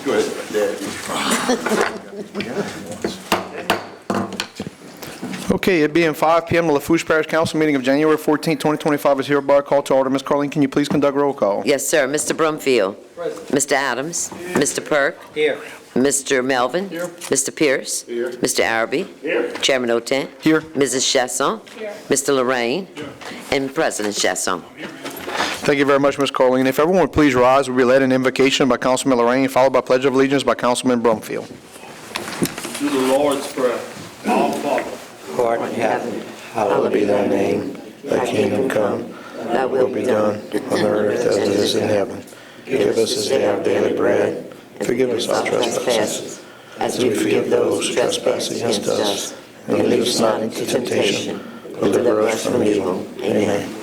Go ahead. Okay, it being 5 p.m., the Lafourche Parish Council meeting of January 14, 2025 is hereby called to order. Ms. Carlene, can you please conduct roll call? Yes, sir. Mr. Brumfield. Present. Mr. Adams. Here. Mr. Perk. Here. Mr. Melvin. Here. Mr. Pierce. Here. Mr. Araby. Here. Chairman Oten. Here. Mrs. Chasson. Here. Mr. Lorraine. Here. And President Chasson. Thank you very much, Ms. Carlene. If everyone would please rise, we'll be led in invocation by Councilman Lorraine, followed by Pledge of Allegiance by Councilman Brumfield. Do the Lord's Prayer. Our Father, who art in heaven, hallowed be thy name. Thy kingdom come, thy will be done, on earth as it is in heaven. Give us this day our daily bread, and forgive us our trespasses, as we forgive those who trespass against us. And lead us not into temptation, but deliver us from evil. Amen.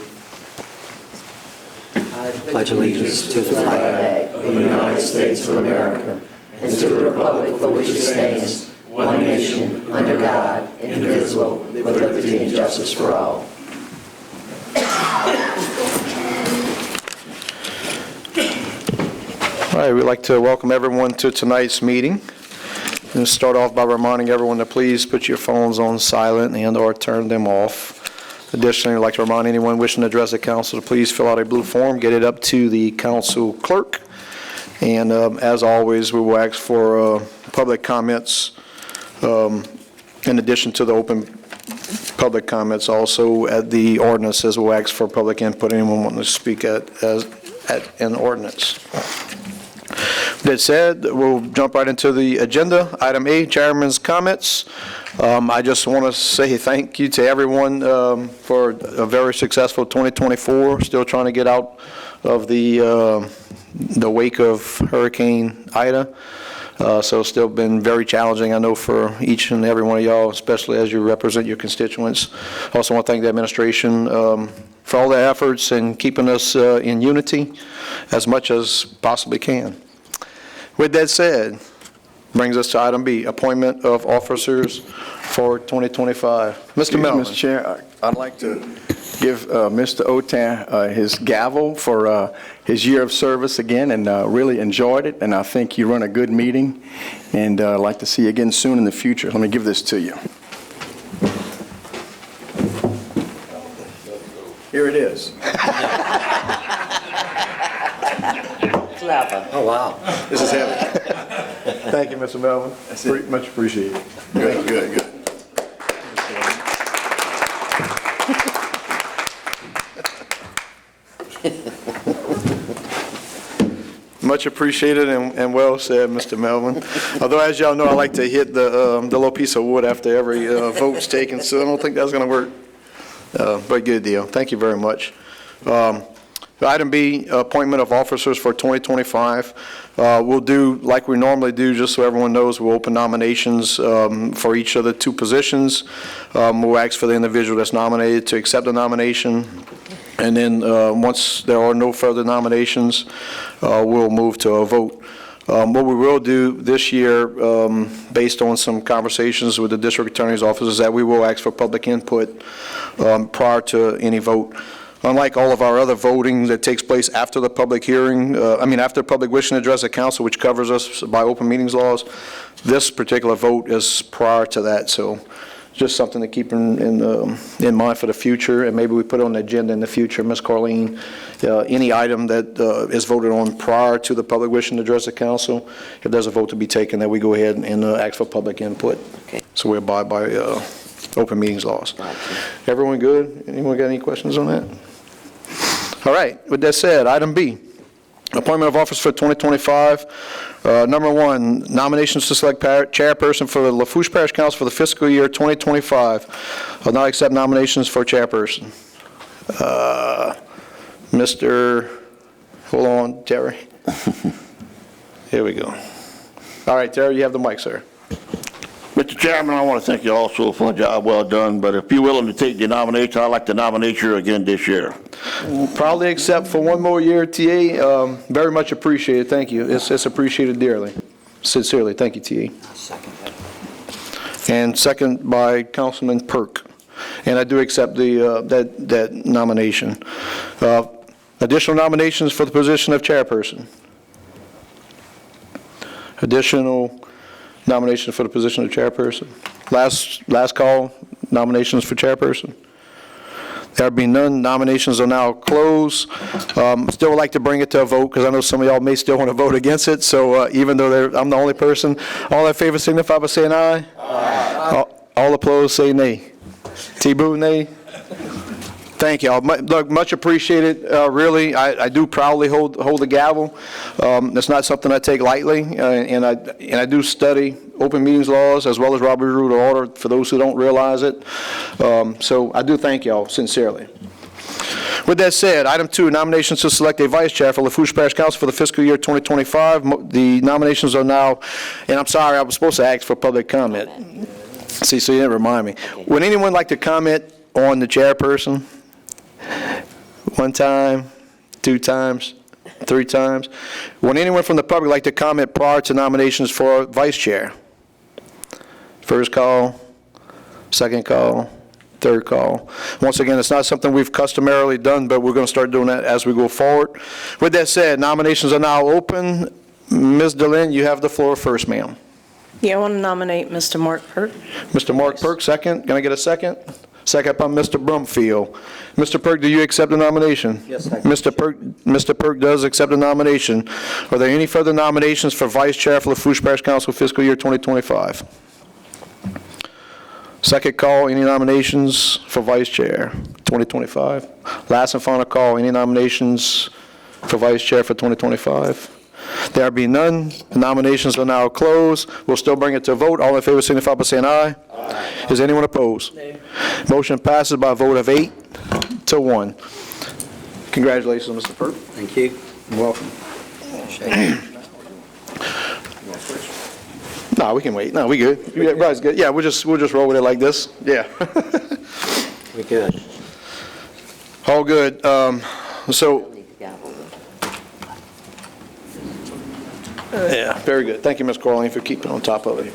I pledge allegiance to the flag of the United States of America, and to the republic for which it stands, one nation, under God, indivisible, with liberty and justice for all. All right, we'd like to welcome everyone to tonight's meeting. And start off by reminding everyone to please put your phones on silent and/or turn them off. Additionally, I'd like to remind anyone wishing to address the council to please fill out a blue form, get it up to the council clerk. And as always, we will ask for public comments. In addition to the open public comments, also at the ordinances, we'll ask for public input. Anyone wanting to speak at an ordinance. That said, we'll jump right into the agenda. Item A, Chairman's comments. I just want to say thank you to everyone for a very successful 2024. Still trying to get out of the wake of Hurricane Ida. So it's still been very challenging, I know, for each and every one of y'all, especially as you represent your constituents. Also want to thank the administration for all their efforts in keeping us in unity as much as possibly can. With that said, brings us to item B, appointment of officers for 2025. Mr. Melvin. Mr. Chair, I'd like to give Mr. Oten his gavel for his year of service again, and really enjoyed it, and I think you run a good meeting, and I'd like to see you again soon in the future. Let me give this to you. Here it is. Clever. Oh, wow. This is heavy. Thank you, Mr. Melvin. That's it. Much appreciated. Good, good, good. Much appreciated and well said, Mr. Melvin. Although, as y'all know, I like to hit the little piece of wood after every vote's taken, so I don't think that's going to work. But good deal. Thank you very much. Item B, appointment of officers for 2025. We'll do like we normally do, just so everyone knows. We'll open nominations for each of the two positions. We'll ask for the individual that's nominated to accept the nomination. And then once there are no further nominations, we'll move to a vote. What we will do this year, based on some conversations with the district attorney's office, is that we will ask for public input prior to any vote. Unlike all of our other voting that takes place after the public hearing, after public wishing to address the council, which covers us by open meetings laws, this particular vote is prior to that. So just something to keep in mind for the future, and maybe we put on the agenda in the future, Ms. Carlene, any item that is voted on prior to the public wishing to address the council, if there's a vote to be taken, that we go ahead and ask for public input. Okay. So we abide by open meetings laws. Gotcha. Everyone good? Anyone got any questions on that? All right, with that said, item B, appointment of office for 2025. Number one, nominations to select chairperson for the Lafourche Parish Council for the fiscal year 2025. I'll now accept nominations for chairperson. Hold on, Terry. Here we go. All right, Terry, you have the mic, sir. Mr. Chairman, I want to thank you also for a job well done, but if you're willing to take the nomination, I'd like to nominate you again this year. Probably accept for one more year, TA. Very much appreciated. Thank you. It's appreciated dearly. Sincerely. Thank you, TA. Second. And second by Councilman Perk. And I do accept that nomination. Additional nominations for the position of chairperson. Additional nominations for the position of chairperson? Last call, nominations for chairperson? There being none, nominations are now closed. Still would like to bring it to a vote, because I know some of y'all may still want to vote against it, so even though I'm the only person, all in favor signify by saying aye. Aye. All opposed, say nay. T-Boo, nay. Thank y'all. Look, much appreciated, really. I do proudly hold the gavel. It's not something I take lightly, and I do study open meetings laws as well as Robert's Rule of Order for those who don't realize it. So I do thank y'all sincerely. With that said, item 2, nominations to select a vice chair for Lafourche Parish Council for the fiscal year 2025. The nominations are now, and I'm sorry, I was supposed to ask for public comment. See, so you didn't remind me. Would anyone like to comment on the chairperson? 1 time, 2 times, 3 times. Would anyone from the public like to comment prior to nominations for vice chair? First call, second call, third call. Once again, it's not something we've customarily done, but we're going to start doing that as we go forward. With that said, nominations are now open. Ms. DeLynn, you have the floor first, ma'am. Yeah, I want to nominate Mr. Mark Perk. Mr. Mark Perk, second. Can I get a second? Second by Mr. Brumfield. Mr. Perk, do you accept the nomination? Yes, I do. Mr. Perk does accept the nomination. Are there any further nominations for Vice Chair for Lafourche Parish Council fiscal year 2025? Second call, any nominations for Vice Chair 2025? Last and final call, any nominations for Vice Chair for 2025? There be none. The nominations are now closed. We'll still bring it to a vote. All in favor signify by saying aye. Aye. Is anyone opposed? Nay. Motion passes by a vote of 8-1. Congratulations, Mr. Perk. Thank you. You're welcome. No, we can wait. No, we good. Everybody's good. Yeah, we'll just roll with it like this. Yeah. We good. All good. So. Yeah, very good. Thank you, Ms. Corleen, for keeping on top of it.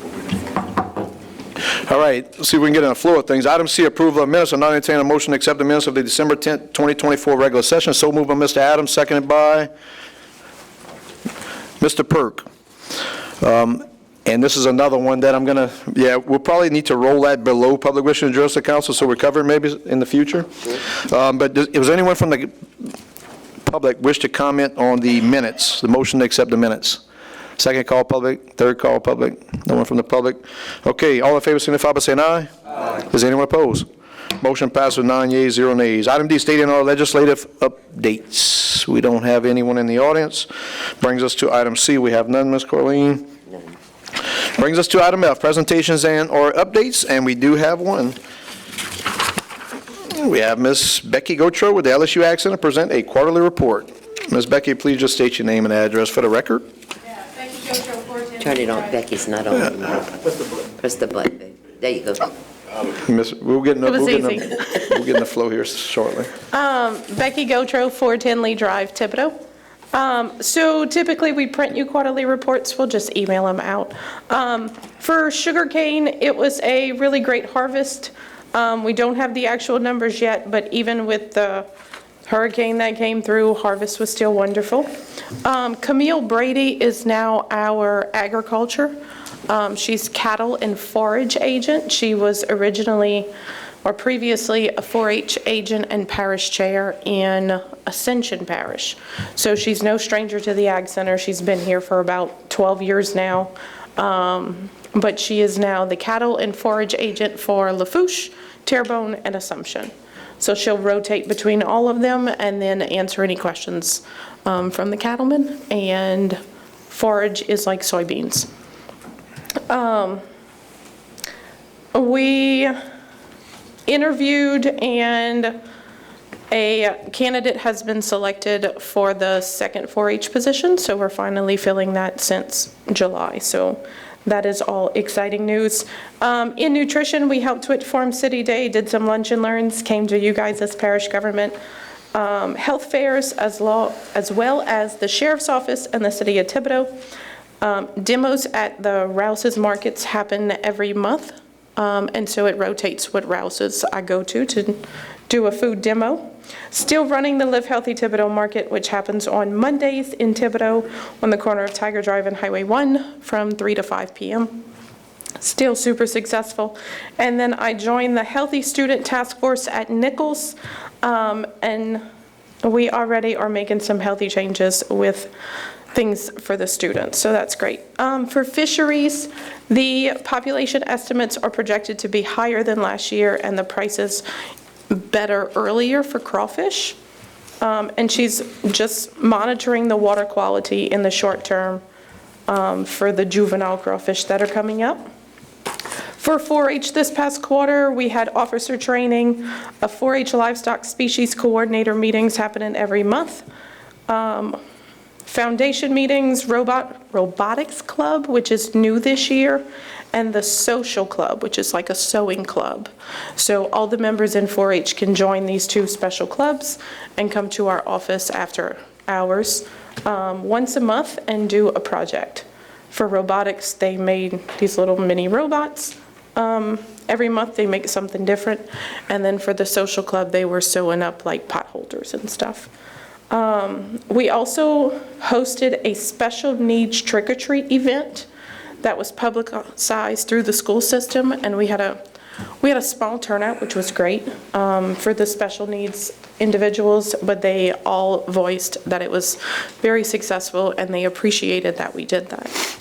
All right, let's see if we can get in the flow of things. Item C, approval of minutes. I'm not entertaining a motion to accept the minutes of the December 10th, 2024 regular session. So moved by Mr. Adams, seconded by Mr. Perk. And this is another one that I'm going to, we'll probably need to roll that below public wish to address the council so we're covered maybe in the future. But was anyone from the public wish to comment on the minutes, the motion to accept the minutes? Second call public, third call public, no one from the public. Okay, all in favor signify by saying aye. Aye. Is anyone opposed? Motion passes with 9 yeas, 0 nays. Item D, stating our legislative updates. We don't have anyone in the audience. Brings us to item C. We have none, Ms. Corleen. None. Brings us to item F, presentations and or updates, and we do have one. We have Ms. Becky Gotro with the LSU Accent to present a quarterly report. Ms. Becky, please just state your name and address for the record. Turn it on. Becky's not on anymore. Press the button, baby. There you go. We'll get in the flow here shortly. Becky Gotro, 410 Lee Drive, Thibodaux. So typically we print you quarterly reports. We'll just email them out. For sugarcane, it was a really great harvest. We don't have the actual numbers yet, but even with the hurricane that came through, harvest was still wonderful. Camille Brady is now our agriculture. She's cattle and forage agent. She was originally or previously a 4-H agent and parish chair in Ascension Parish. So she's no stranger to the Ag Center. She's been here for about 12 years now. But she is now the cattle and forage agent for Lafourche, Terrebonne, and Assumption. So she'll rotate between all of them and then answer any questions from the cattlemen. And forage is like soybeans. We interviewed and a candidate has been selected for the second 4-H position. So we're finally filling that since July. So that is all exciting news. In nutrition, we helped with Farm City Day, did some lunch and learns, came to you guys as parish government. Health fairs as well as the Sheriff's Office and the City of Thibodaux. Demos at the Rouse's markets happen every month. And so it rotates what Rouse's I go to do a food demo. Still running the Live Healthy Thibodeau Market, which happens on Mondays in Thibodeau on the corner of Tiger Drive and Highway 1 from 3 to 5 p.m. Still super successful. And then I joined the Healthy Student Task Force at Nichols, and we already are making some healthy changes with things for the students, so that's great. For fisheries, the population estimates are projected to be higher than last year, and the prices better earlier for crawfish. And she's just monitoring the water quality in the short term for the juvenile crawfish that are coming up. For 4-H this past quarter, we had officer training, a 4-H livestock species coordinator meetings happening every month. Foundation meetings, robotics club, which is new this year, and the social club, which is like a sewing club. So all the members in 4-H can join these two special clubs and come to our office after hours once a month and do a project. For robotics, they made these little mini robots. Every month they make something different. And then for the social club, they were sewing up like pot holders and stuff. We also hosted a special needs trick-or-treat event that was publicized through the school system, and we had a small turnout, which was great for the special needs individuals, but they all voiced that it was very successful and they appreciated that we did that.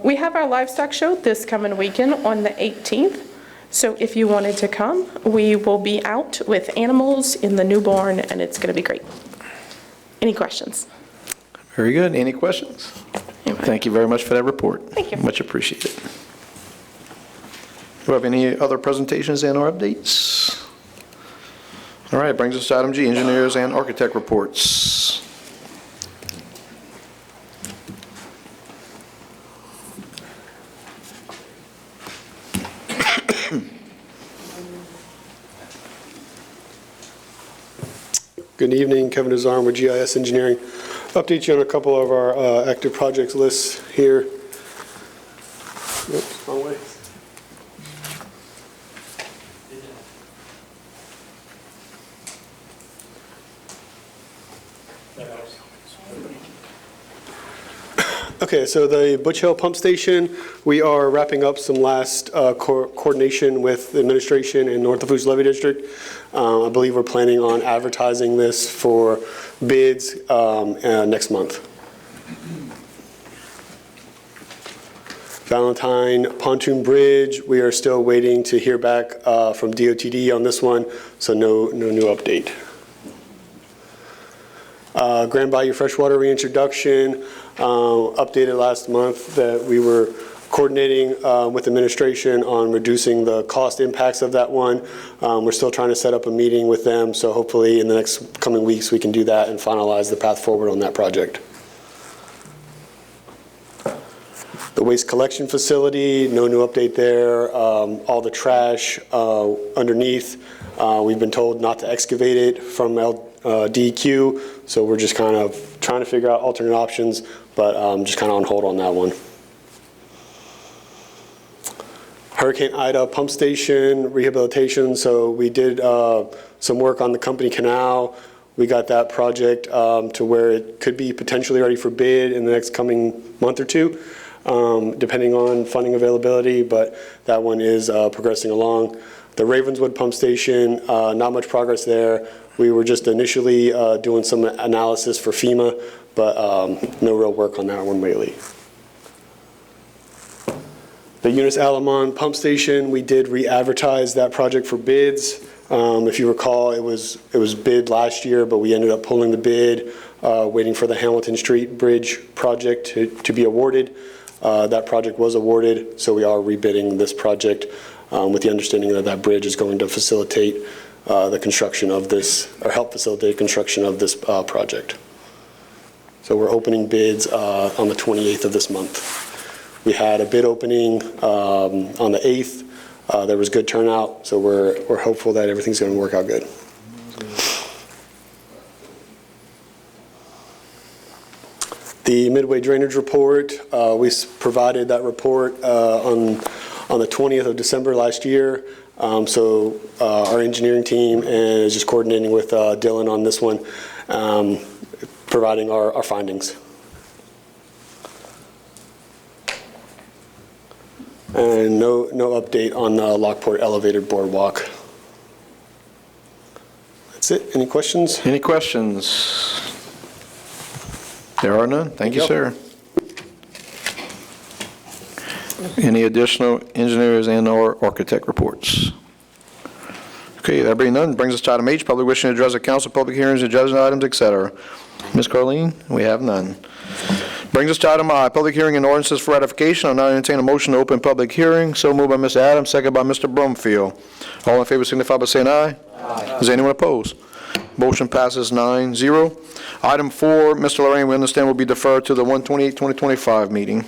We have our livestock show this coming weekend on the 18th. So if you wanted to come, we will be out with animals in the newborn, and it's going to be great. Any questions? Very good. Any questions? Thank you very much for that report. Thank you. Much appreciated. Do we have any other presentations and or updates? All right, brings us to item G, engineers and architect reports. Good evening, Kevin Azarm with GIS Engineering. Update you on a couple of our active projects lists here. Oops, wrong way. Okay, so the Butch Hill Pump Station, we are wrapping up some last coordination with the administration in North Lafourche Levy District. I believe we're planning on advertising this for bids next month. Valentine Pontoon Bridge, we are still waiting to hear back from DOTD on this one, so no new update. Grand Bayou Freshwater Reintroduction, updated last month that we were coordinating with administration on reducing the cost impacts of that one. We're still trying to set up a meeting with them, so hopefully in the next coming weeks we can do that and finalize the path forward on that project. The waste collection facility, no new update there. All the trash underneath, we've been told not to excavate it from DEQ, so we're just kind of trying to figure out alternate options, but just kind of on hold on that one. Hurricane Ida pump station rehabilitation, so we did some work on the company canal. We got that project to where it could be potentially ready for bid in the next coming month or two, depending on funding availability, but that one is progressing along. The Ravenswood pump station, not much progress there. We were just initially doing some analysis for FEMA, but no real work on that one lately. The Eunice Alamon pump station, we did re-advertise that project for bids. If you recall, it was bid last year, but we ended up pulling the bid, waiting for the Hamilton Street Bridge project to be awarded. That project was awarded, so we are rebidding this project with the understanding that that bridge is going to facilitate the construction of this, or help facilitate construction of this project. So we're opening bids on the 28th of this month. We had a bid opening on the 8th. There was good turnout, so we're hopeful that everything's going to work out good. The Midway Drainage Report, we provided that report on the 20th of December last year. So our engineering team is just coordinating with Dylan on this one, providing our findings. And no update on the Lockport Elevated Boardwalk. That's it. Any questions? Any questions? There are none. Thank you, sir. Any additional engineers and/or architect reports? Okay, there being none, brings us to item H, public wishing to address the council, public hearings, and judgment items, et cetera. Ms. Carleen, we have none. Brings us to item I, public hearing and ordinances for ratification. I'll now entertain a motion to open public hearing. So moved by Mr. Adams, second by Mr. Brumfield. All in favor signify by saying aye. Aye. Is anyone opposed? Motion passes 9-0. Item 4, Mr. Lorraine, we understand will be deferred to the 1/28/2025 meeting.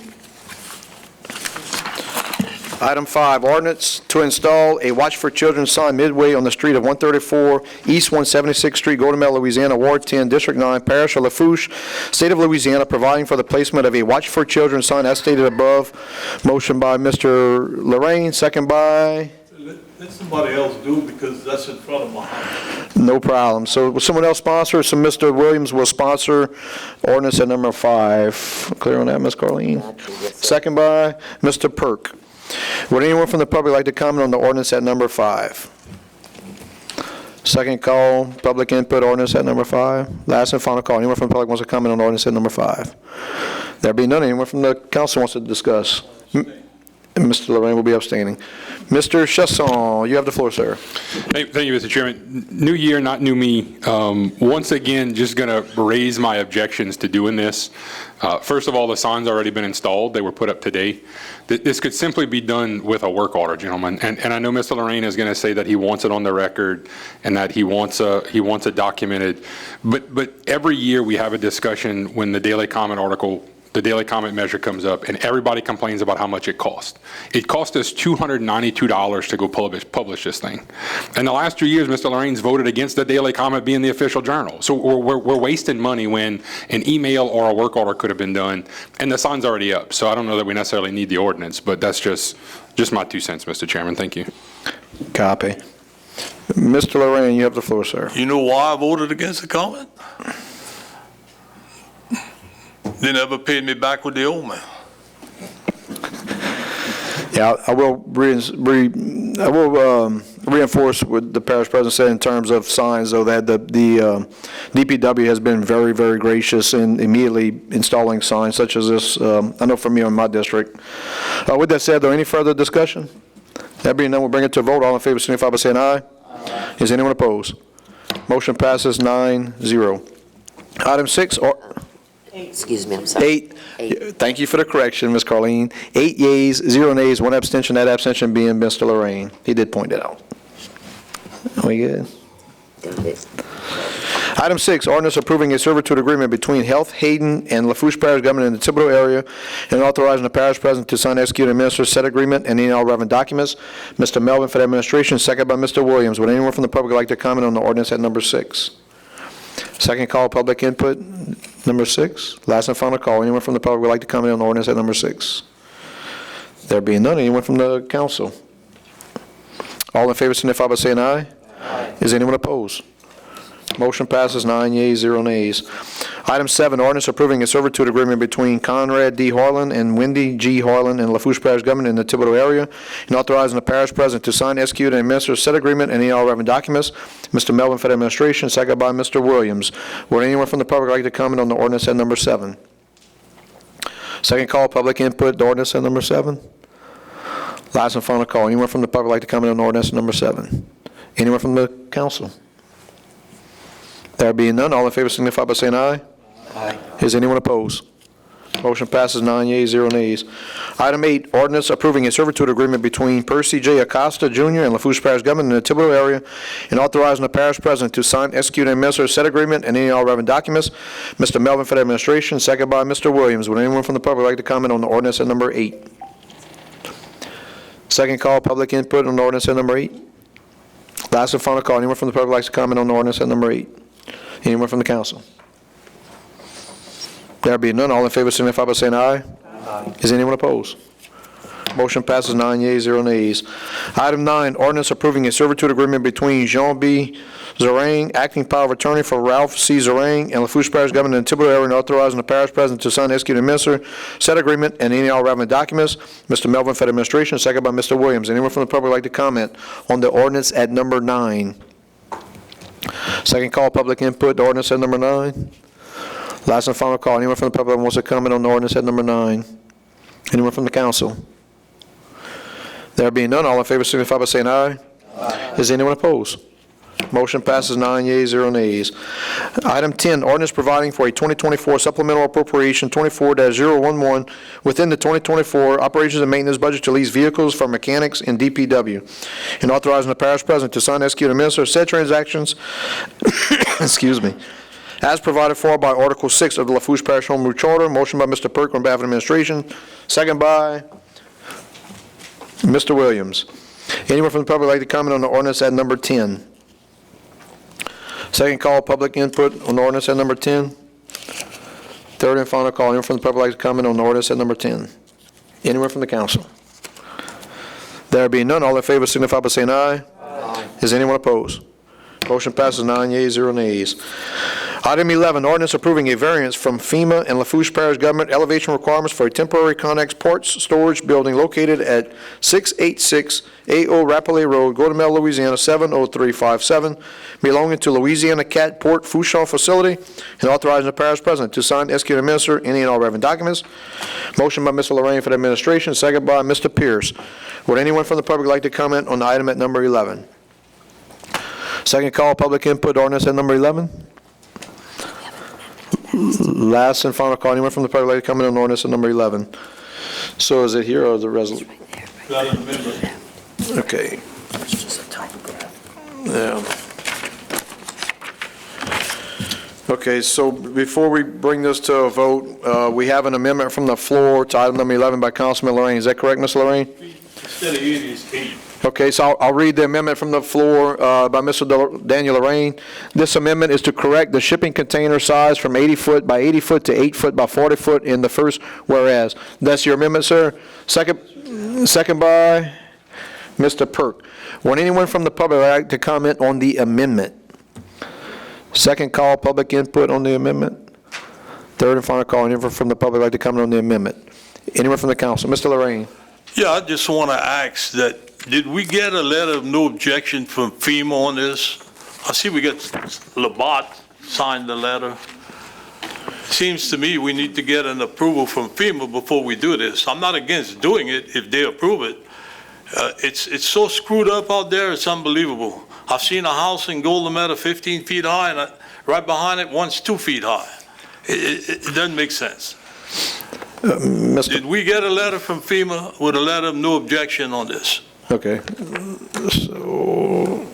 Item 5, ordinance to install a Watch for Children sign midway on the street of 134 East 176th Street, Golden Mile, Louisiana, Ward 10, District 9, Parish of Lafourche, State of Louisiana, providing for the placement of a Watch for Children sign as stated above. Motion by Mr. Lorraine, second by? Let somebody else do it because that's in front of my house. No problem. So will someone else sponsor? So Mr. Williams will sponsor ordinance at number 5. Clear on that, Ms. Carleen? Second by Mr. Perk. Would anyone from the public like to comment on the ordinance at number 5? Second call, public input, ordinance at number 5. Last and final call. Anyone from the public wants to comment on ordinance at number 5? There be none. Anyone from the council wants to discuss? Mr. Lorraine will be abstaining. Mr. Chasson, you have the floor, sir. Thank you, Mr. Chairman. New year, not new me. Once again, just going to raise my objections to doing this. First of all, the sign's already been installed. They were put up today. This could simply be done with a work order, gentlemen. And I know Mr. Lorraine is going to say that he wants it on the record and that he wants it documented. But every year we have a discussion when the daily comment measure comes up, and everybody complains about how much it costs. It cost us $292 to go publish this thing. And the last 2 years, Mr. Lorraine's voted against the daily comment being the official journal. So we're wasting money when an email or a work order could have been done, and the sign's already up. So I don't know that we necessarily need the ordinance, but that's just my 2 cents, Mr. Chairman. Thank you. Copy. Mr. Lorraine, you have the floor, sir. You know why I voted against the comment? They never paid me back with the old man. Yeah, I will reinforce what the parish president said in terms of signs, though, that the DPW has been very, very gracious in immediately installing signs such as this. I know from you in my district. With that said, though, any further discussion? That being done, we'll bring it to a vote. All in favor signify by saying aye. Aye. Is anyone opposed? Motion passes 9-0. Item 6. Excuse me, I'm sorry. 8. Thank you for the correction, Ms. Carleen. 8 yeas, 0 nays, 1 abstention. That abstention being Mr. Lorraine. He did point it out. Are we good? Got it. Item 6, ordinance approving a servitude agreement between Health Hayden and Lafourche Parish government in the Thibodeau area and authorizing the parish president to sign, execute, and administer said agreement and any all relevant documents. Mr. Melvin for the administration, second by Mr. Williams. Would anyone from the public like to comment on the ordinance at number 6? Second call, public input, number 6. Last and final call. Anyone from the public would like to comment on the ordinance at number 6? There being none, anyone from the council? All in favor signify by saying aye. Aye. Is anyone opposed? Motion passes 9 yeas, 0 nays. Item 7, ordinance approving a servitude agreement between Conrad D. Harlan and Wendy G. Harlan and Lafourche Parish government in the Thibodeau area and authorizing the parish president to sign, execute, and administer said agreement and any all relevant documents. Mr. Melvin for the administration, second by Mr. Williams. Would anyone from the public like to comment on the ordinance at number 7? Second call, public input, the ordinance at number 7. Last and final call. Anyone from the public like to comment on the ordinance at number 7? Anyone from the council? There being none, all in favor signify by saying aye. Aye. Is anyone opposed? Motion passes 9 yeas, 0 nays. Item 8, ordinance approving a servitude agreement between Percy J. Acosta, Jr. and Lafourche Parish government in the Thibodeau area and authorizing the parish president to sign, execute, and administer said agreement and any all relevant documents. Mr. Melvin for the administration, second by Mr. Williams. Would anyone from the public like to comment on the ordinance at number 8? Second call, public input on the ordinance at number 8. Last and final call. Anyone from the public likes to comment on the ordinance at number 8? Anyone from the council? There being none, all in favor signify by saying aye. Aye. Is anyone opposed? Motion passes 9 yeas, 0 nays. Item 9, ordinance approving a servitude agreement between Jean B. Zarang, acting power of attorney for Ralph C. Zarang, and Lafourche Parish government in Thibodeau area, and authorizing the parish president to sign, execute, and administer said agreement and any and all relevant documents. Mr. Melvin for the administration, second by Mr. Williams. Anyone from the public like to comment on the ordinance at number 9? Second call, public input, the ordinance at number 9. Last and final call. Anyone from the public wants to comment on the ordinance at number 9? Anyone from the council? There being none, all in favor signify by saying aye. Aye. Is anyone opposed? Motion passes 9 yeas, 0 nays. Item 10, ordinance providing for a 2024 supplemental appropriation 24-011 within the 2024 operations and maintenance budget to lease vehicles for mechanics and DPW, and authorizing the parish president to sign, execute, and administer said transactions, excuse me, as provided for by Article 6 of the Lafourche Parish Home Rule Charter. Motion by Mr. Perk on behalf of the administration, second by Mr. Williams. Anyone from the public like to comment on the ordinance at number 10? Second call, public input on the ordinance at number 10. Third and final call. Anyone from the public like to comment on the ordinance at number 10? Anyone from the council? There being none, all in favor signify by saying aye. Aye. Is anyone opposed? Motion passes 9 yeas, 0 nays. Item 11, ordinance approving a variance from FEMA and Lafourche Parish government elevation requirements for a temporary Connex parts storage building located at 686 A.O. Rapollet Road, Guatemala, Louisiana, 70357, belonging to Louisiana Cat Port Fouchon facility, and authorizing the parish president to sign, execute, and administer any and all relevant documents. Motion by Mr. Lorraine for the administration, second by Mr. Pierce. Would anyone from the public like to comment on the item at number 11? Second call, public input, ordinance at number 11. Last and final call. Anyone from the public like to comment on ordinance at number 11? So is it here or the resolution? Okay. Yeah. Okay, so before we bring this to a vote, we have an amendment from the floor to item number 11 by Councilman Lorraine. Is that correct, Ms. Lorraine? Instead of 80, it's 8. Okay, so I'll read the amendment from the floor by Mr. Daniel Lorraine. This amendment is to correct the shipping container size from 80 foot by 80 foot to 8 foot by 40 foot in the first whereas. That's your amendment, sir? Second by Mr. Perk. Would anyone from the public like to comment on the amendment? Second call, public input on the amendment. Third and final call, anyone from the public like to comment on the amendment? Anyone from the council? Mr. Lorraine. Yeah, I just want to ask that, did we get a letter of no objection from FEMA on this? I see we got Labat signed the letter. Seems to me we need to get an approval from FEMA before we do this. I'm not against doing it if they approve it. It's so screwed up out there, it's unbelievable. I've seen a house in Golden Meadow 15 feet high, and right behind it, one's 2 feet high. It doesn't make sense. Did we get a letter from FEMA with a letter of no objection on this? Okay. So,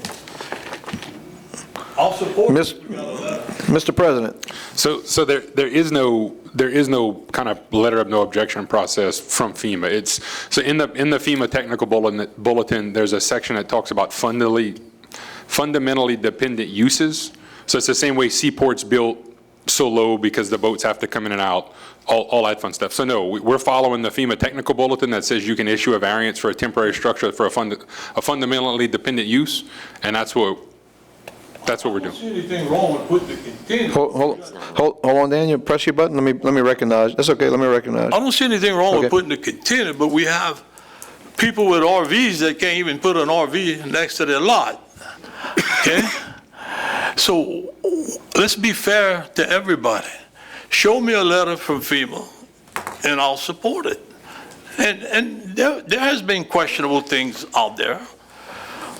I'll support Mr. President. So there is no kind of letter of no objection process from FEMA. So in the FEMA technical bulletin, there's a section that talks about fundamentally dependent uses. So it's the same way Seaport's built so low because the boats have to come in and out, all that fun stuff. So no, we're following the FEMA technical bulletin that says you can issue a variance for a temporary structure for a fundamentally dependent use, and that's what we're doing. I don't see anything wrong with putting the container. Hold on, Daniel. Press your button. Let me recognize. That's okay. Let me recognize. I don't see anything wrong Okay. with putting the container, but we have people with RVs that can't even put an RV next to their lot. Okay? So let's be fair to everybody. Show me a letter from FEMA, and I'll support it. And there has been questionable things out there,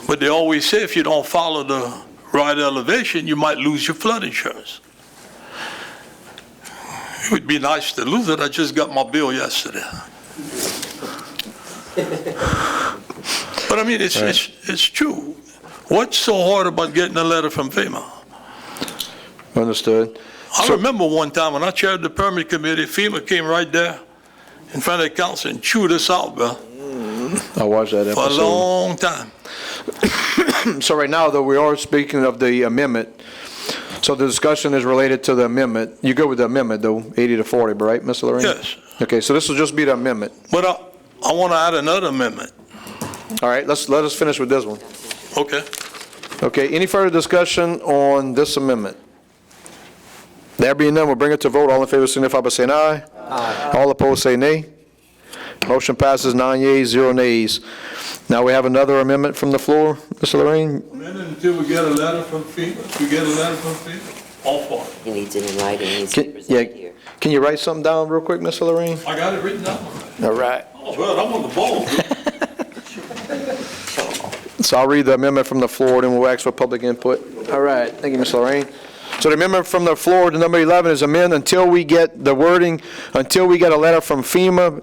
but they always say if you don't follow the right elevation, you might lose your flood insurance. It would be nice to lose it. I just got my bill yesterday. But I mean, it's true. What's so hard about getting a letter from FEMA? Understood. I remember one time when I chaired the permit committee, FEMA came right there in front of the council and chewed us out, bro. I watched that episode. For a long time. So right now, though, we are speaking of the amendment. So the discussion is related to the amendment. You go with the amendment, though, 80 to 40, right, Mr. Lorraine? Yes. Okay, so this will just be the amendment. But I want to add another amendment. All right, let us finish with this one. Okay. Okay, any further discussion on this amendment? There being none, we'll bring it to vote. All in favor signify by saying aye. Aye. All opposed say nay. Motion passes 9 yeas, 0 nays. Now we have another amendment from the floor. Mr. Lorraine? Amendment until we get a letter from FEMA. If we get a letter from FEMA, all for it. He needs it in writing, he needs to be presented here. Can you write something down real quick, Mr. Lorraine? I got it written down. All right. Oh, well, I'm on the ball. So I'll read the amendment from the floor, then we'll ask for public input. All right, thank you, Ms. Lorraine. So the amendment from the floor to number 11 is amend until we get the wording, until we get a letter from FEMA.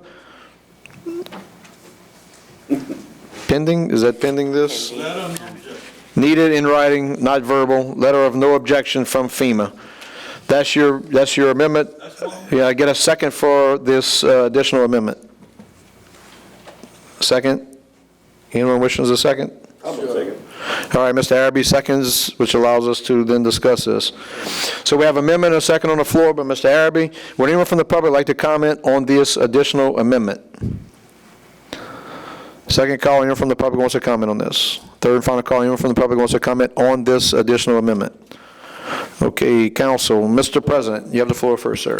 Pending, is that pending this? Letter of no objection. Needed in writing, not verbal, letter of no objection from FEMA. That's your amendment? That's fine. Yeah, I get a second for this additional amendment. Second? Anyone wishing a second? I'll second. All right, Mr. Araby seconds, which allows us to then discuss this. So we have amendment and a second on the floor, but Mr. Araby, would anyone from the public like to comment on this additional amendment? Second call, anyone from the public wants to comment on this? Third and final call, anyone from the public wants to comment on this additional amendment? Okay, council, Mr. President, you have the floor first, sir.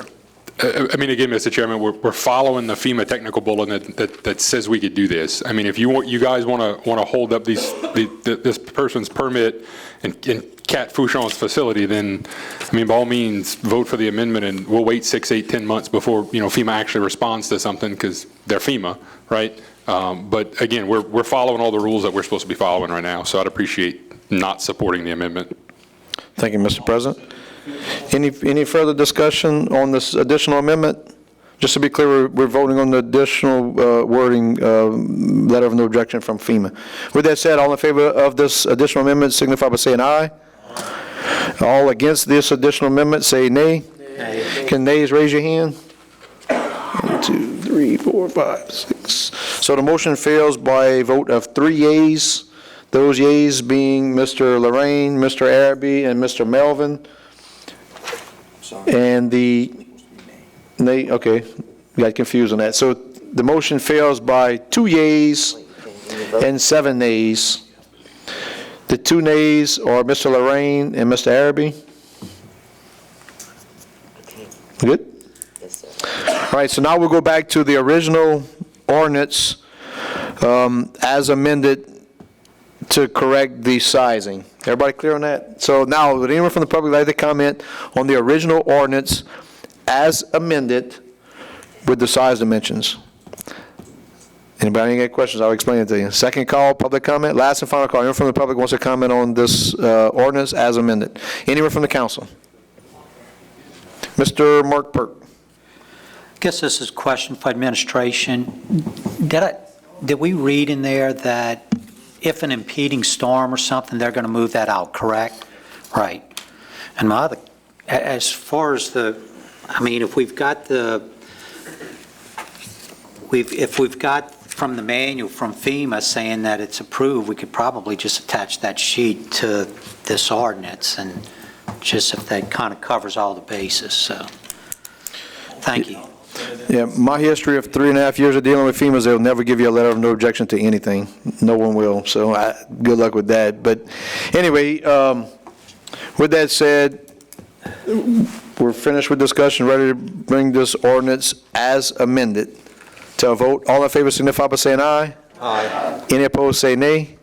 I mean, again, Mr. Chairman, we're following the FEMA technical bulletin that says we could do this. I mean, if you guys want to hold up this person's permit and Cat Fouchon's facility, then, I mean, by all means, vote for the amendment, and we'll wait 6, 8, 10 months before, FEMA actually responds to something, because they're FEMA, right? But again, we're following all the rules that we're supposed to be following right now, so I'd appreciate not supporting the amendment. Thank you, Mr. President. Any further discussion on this additional amendment? Just to be clear, we're voting on the additional wording, letter of no objection from FEMA. With that said, all in favor of this additional amendment signify by saying aye. All against this additional amendment say nay. Nay. Can nays raise your hand? 1, 2, 3, 4, 5, 6. So the motion fails by a vote of 3 yeas. Those yeas being Mr. Lorraine, Mr. Araby, and Mr. Melvin. And the nay, okay, got confused on that. So the motion fails by 2 yeas and 7 nays. The 2 nays are Mr. Lorraine and Mr. Araby. Good? Yes, sir. All right, so now we'll go back to the original ordinance as amended to correct the sizing. Everybody clear on that? So now, would anyone from the public like to comment on the original ordinance as amended with the size dimensions? Anybody got questions? I'll explain it to you. Second call, public comment. Last and final call. Anyone from the public wants to comment on this ordinance as amended? Anyone from the council? Mr. Mark Perk. I guess this is a question for administration. Did we read in there that if an impeding storm or something, they're going to move that out, correct? Right. And my other, as far as if we've got from the manual from FEMA saying that it's approved, we could probably just attach that sheet to this ordinance, and just if that kind of covers all the bases, so. Thank you. Yeah, my history of 3.5 years of dealing with FEMA is they'll never give you a letter of no objection to anything. No one will, so good luck with that. But anyway, with that said, we're finished with discussion, ready to bring this ordinance as amended to a vote. All in favor signify by saying aye. Aye. Any opposed say nay.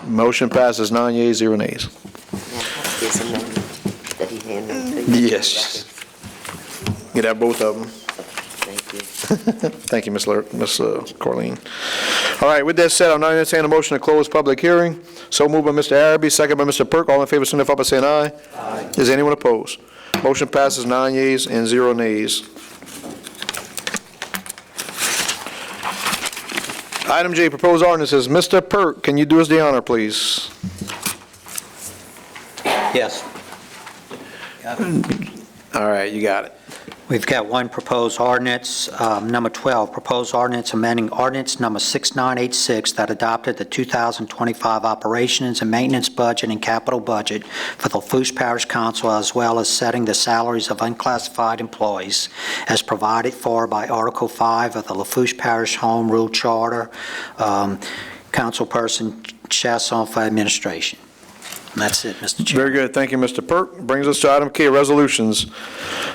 Motion passes 9 yeas, 0 nays. This amendment that he handed to you. Yes. Get out both of them. Thank you. Thank you, Ms. Corleen. All right, with that said, I'm now entertaining a motion to close public hearing. So moved by Mr. Araby, second by Mr. Perk. All in favor signify by saying aye. Aye. Is anyone opposed? Motion passes 9 yeas and 0 nays. Item J, proposed ordinances. Mr. Perk, can you do us the honor, please? Yes. All right, you got it. We've got one proposed ordinance, number 12, proposed ordinance amending ordinance number 6986 that adopted the 2025 operations and maintenance budget and capital budget for the Lafourche Parish Council, as well as setting the salaries of unclassified employees as provided for by Article 5 of the Lafourche Parish Home Rule Charter. Councilperson Chasson for administration. And that's it, Mr. Chair. Very good. Thank you, Mr. Perk. Brings us to item K, resolutions.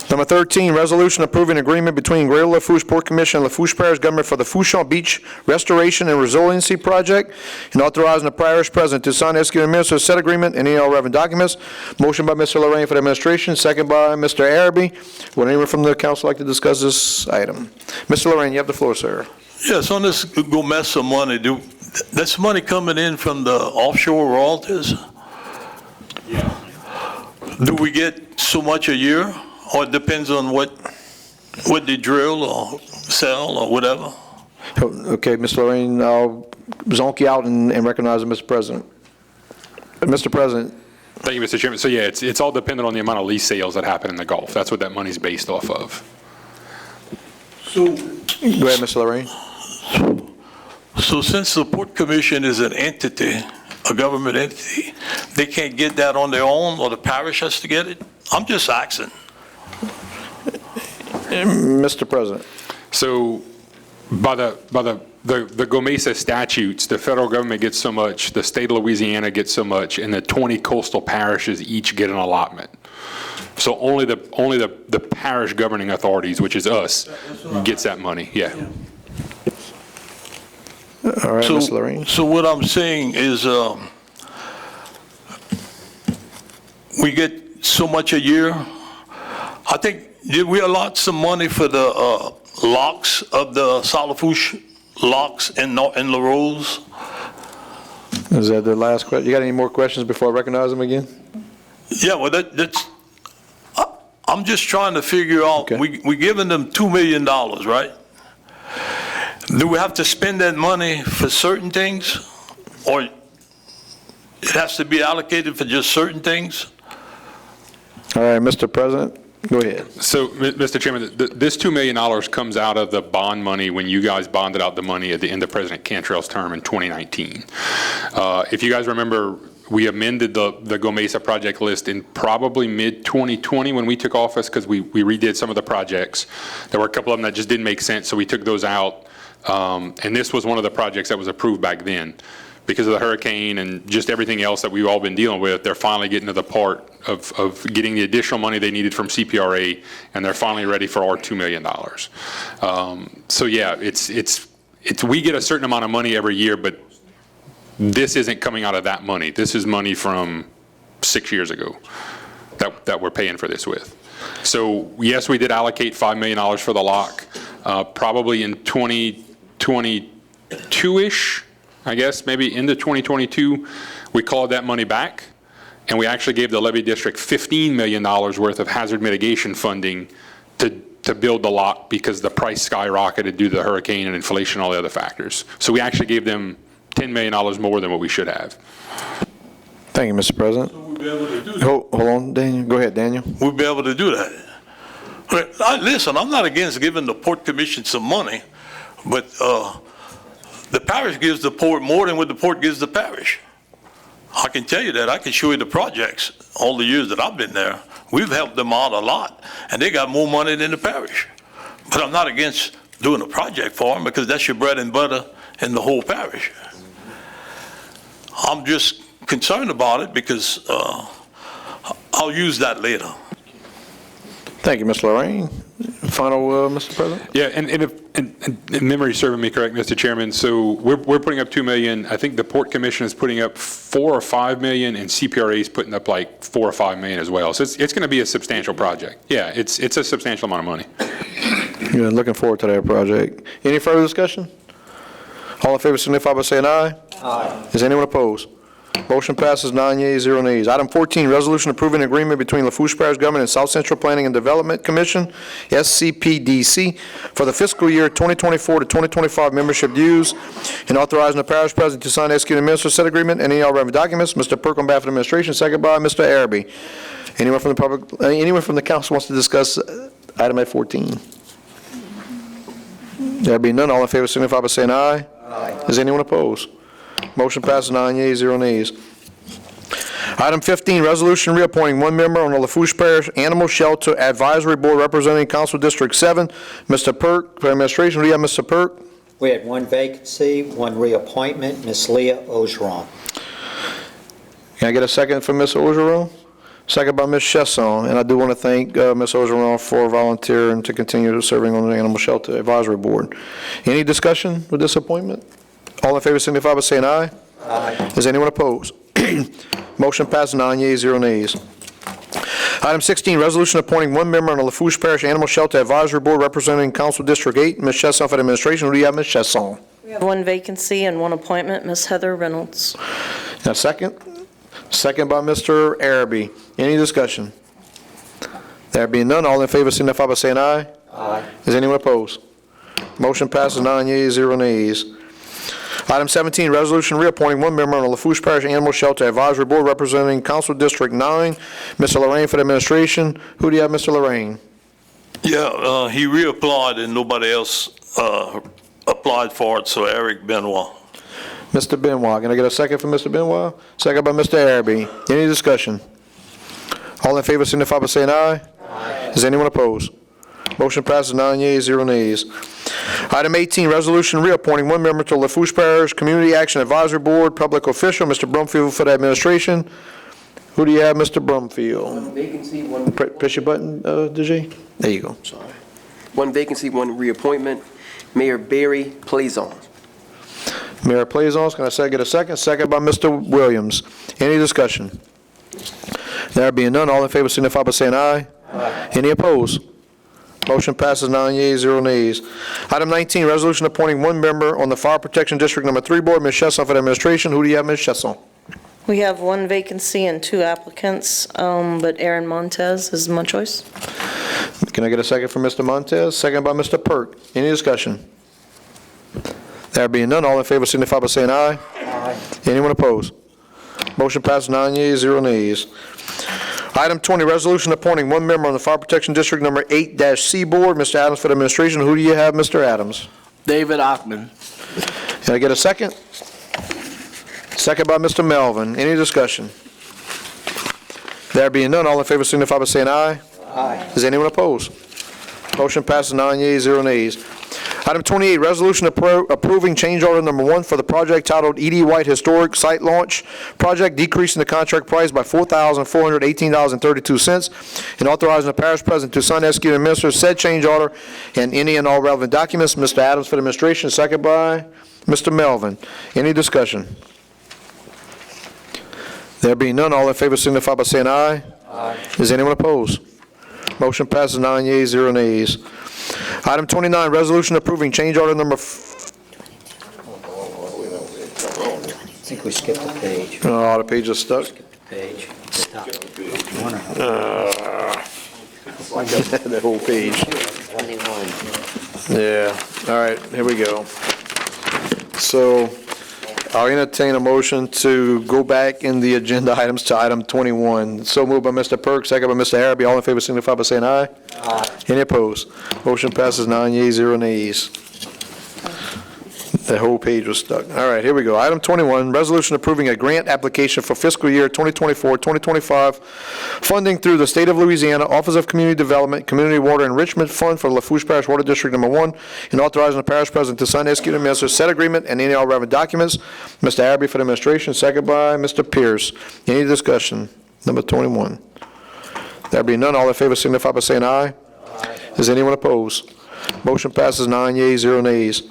Number 13, resolution approving agreement between Greater Lafourche Port Commission and Lafourche Parish Government for the Fouchon Beach Restoration and Resiliency Project, and authorizing the parish president to sign, execute, and administer said agreement and any all relevant documents. Motion by Mr. Lorraine for the administration, second by Mr. Araby. Would anyone from the council like to discuss this item? Mr. Lorraine, you have the floor, sir. Yes, on this go mess of money, that's money coming in from the offshore royalties? Do we get so much a year, or it depends on what they drill or sell or whatever? Okay, Mr. Lorraine, I'll zonk you out and recognize Mr. President. Mr. President. Thank you, Mr. Chairman. So yeah, it's all dependent on the amount of lease sales that happen in the Gulf. That's what that money's based off of. So, go ahead, Mr. Lorraine. So since the Port Commission is an entity, a government entity, they can't get that on their own, or the parish has to get it? I'm just asking. Mr. President. So by the GOMESA statutes, the federal government gets so much, the state of Louisiana gets so much, and the 20 coastal parishes each get an allotment. So only the parish governing authorities, which is us, gets that money. Yeah. All right, Ms. Lorraine. So what I'm saying is we get so much a year. I think, did we allot some money for the locks of the Lafourche locks in La Rose? Is that the last question? You got any more questions before I recognize them again? Yeah, well, that's, I'm just trying to figure out, Okay. we giving them $2 million, right? Do we have to spend that money for certain things, or it has to be allocated for just certain things? All right, Mr. President, go ahead. So, Mr. Chairman, this $2 million comes out of the bond money when you guys bonded out the money at the end of President Cantrell's term in 2019. If you guys remember, we amended the GOMESA project list in probably mid-2020 when we took office, because we redid some of the projects. There were a couple of them that just didn't make sense, so we took those out. And this was one of the projects that was approved back then. Because of the hurricane and just everything else that we've all been dealing with, they're finally getting to the part of getting the additional money they needed from CPRA, and they're finally ready for our $2 million. So yeah, we get a certain amount of money every year, but this isn't coming out of that money. This is money from 6 years ago that we're paying for this with. So yes, we did allocate $5 million for the lock, probably in 2022-ish, I guess, maybe into 2022, we called that money back, and we actually gave the levee district $15 million worth of hazard mitigation funding to build the lock, because the price skyrocketed due to the hurricane and inflation and all the other factors. So we actually gave them $10 million more than what we should have. Thank you, Mr. President. So we'll be able to do that. Hold on, Daniel. Go ahead, Daniel. We'll be able to do that. Listen, I'm not against giving the Port Commission some money, but the parish gives the port more than what the port gives the parish. I can tell you that. I can show you the projects all the years that I've been there. We've helped them out a lot, and they got more money than the parish. But I'm not against doing a project for them, because that's your bread and butter in the whole parish. I'm just concerned about it because I'll use that later. Thank you, Ms. Lorraine. Final, Mr. President? Yeah, and if memory serving me correct, Mr. Chairman, so we're putting up $2 million. I think the Port Commission is putting up $4 or $5 million, and CPRA is putting up like $4 or $5 million as well. So it's going to be a substantial project. Yeah, it's a substantial amount of money. Good, looking forward to that project. Any further discussion? All in favor signify by saying aye. Aye. Is anyone opposed? Motion passes 9 yeas, 0 nays. Item 14, resolution approving agreement between Lafourche Parish Government and South Central Planning and Development Commission, SCPDC, for the fiscal year 2024 to 2025 membership dues, and authorizing the parish president to sign, execute, and administer said agreement and any all relevant documents. Mr. Perk on behalf of the administration, second by Mr. Araby. Anyone from the public, anyone from the council wants to discuss Item F14. There being none, all in favor signify by saying aye. Aye. Is anyone opposed? Motion passes 9 yeas, 0 nays. Item 15, resolution reappointing one member on the Lafourche Parish Animal Shelter Advisory Board representing Council District 7. Mr. Perk, for administration, what do you have, Mr. Perk? We had one vacancy, one reappointment, Ms. Leah Ogeron. Can I get a second for Ms. Ogeron? Second by Ms. Chesson, and I do want to thank Ms. Ogeron for volunteering to continue serving on the Animal Shelter Advisory Board. Any discussion with this appointment? All in favor signify by saying aye. Aye. Is anyone opposed? Motion passes 9 yeas, 0 nays. Item 16, resolution appointing one member on the Lafourche Parish Animal Shelter Advisory Board representing Council District 8. Ms. Chesson for the administration. Who do you have, Ms. Chesson? We have one vacancy and one appointment, Ms. Heather Reynolds. Now, second? Second by Mr. Araby. Any discussion? There being none, all in favor signify by saying aye. Aye. Is anyone opposed? Motion passes 9 yeas, 0 nays. Item 17, resolution reappointing one member on the Lafourche Parish Animal Shelter Advisory Board representing Council District 9. Mr. Lorraine for the administration. Who do you have, Mr. Lorraine? Yeah, he reapplied and nobody else applied for it, so Eric Benoit. Mr. Benoit. Can I get a second for Mr. Benoit? Second by Mr. Araby. Any discussion? All in favor signify by saying aye. Aye. Is anyone opposed? Motion passes 9 yeas, 0 nays. Item 18, resolution reappointing one member to Lafourche Parish Community Action Advisory Board, public official, Mr. Brumfield for the administration. Who do you have, Mr. Brumfield? One vacancy, one... Push your button, Dijay. There you go. Sorry. One vacancy, one reappointment. Mayor Barry Plazon. Mayor Plazon, can I get a second? Second by Mr. Williams. Any discussion? There being none, all in favor signify by saying aye. Aye. Any opposed? Motion passes 9 yeas, 0 nays. Item 19, resolution appointing one member on the Fire Protection District Number 3 Board, Ms. Chesson for the administration. Who do you have, Ms. Chesson? We have one vacancy and two applicants, but Aaron Montez is my choice. Can I get a second from Mr. Montez? Second by Mr. Perk. Any discussion? There being none, all in favor signify by saying aye. Aye. Anyone opposed? Motion passes 9 yeas, 0 nays. Item 20, resolution appointing one member on the Fire Protection District Number 8-C Board, Mr. Adams for the administration. Who do you have, Mr. Adams? David Ockman. Can I get a second? Second by Mr. Melvin. Any discussion? There being none, all in favor signify by saying aye. Aye. Is anyone opposed? Motion passes 9 yeas, 0 nays. Item 28, resolution approving change order number 1 for the project titled E.D. White Historic Site Launch Project, decreasing the contract price by $4,418.32 and authorizing the parish president to sign, execute, and administer said change order and any and all relevant documents. Mr. Adams for the administration, second by Mr. Melvin. Any discussion? There being none, all in favor signify by saying aye. Aye. Is anyone opposed? Motion passes 9 yeas, 0 nays. Item 29, resolution approving change order number... I think we skipped a page. Oh, the page is stuck. Skipped a page. Stop. The whole page. 21. Yeah, all right, here we go. So I'll entertain a motion to go back in the agenda items to item 21. So moved by Mr. Perk, second by Mr. Araby. All in favor signify by saying aye. Aye. Any opposed? Motion passes 9 yeas, 0 nays. The whole page was stuck. All right, here we go. Item 21, resolution approving a grant application for fiscal year 2024-2025, funding through the State of Louisiana Office of Community Development, Community Water Enrichment Fund for Lafourche Parish Water District Number 1, and authorizing the parish president to sign, execute, and administer said agreement and any all relevant documents. Mr. Araby for the administration, second by Mr. Pierce. Any discussion? Number 21. There being none, all in favor signify by saying aye. Aye. Is anyone opposed? Motion passes 9 yeas, 0 nays.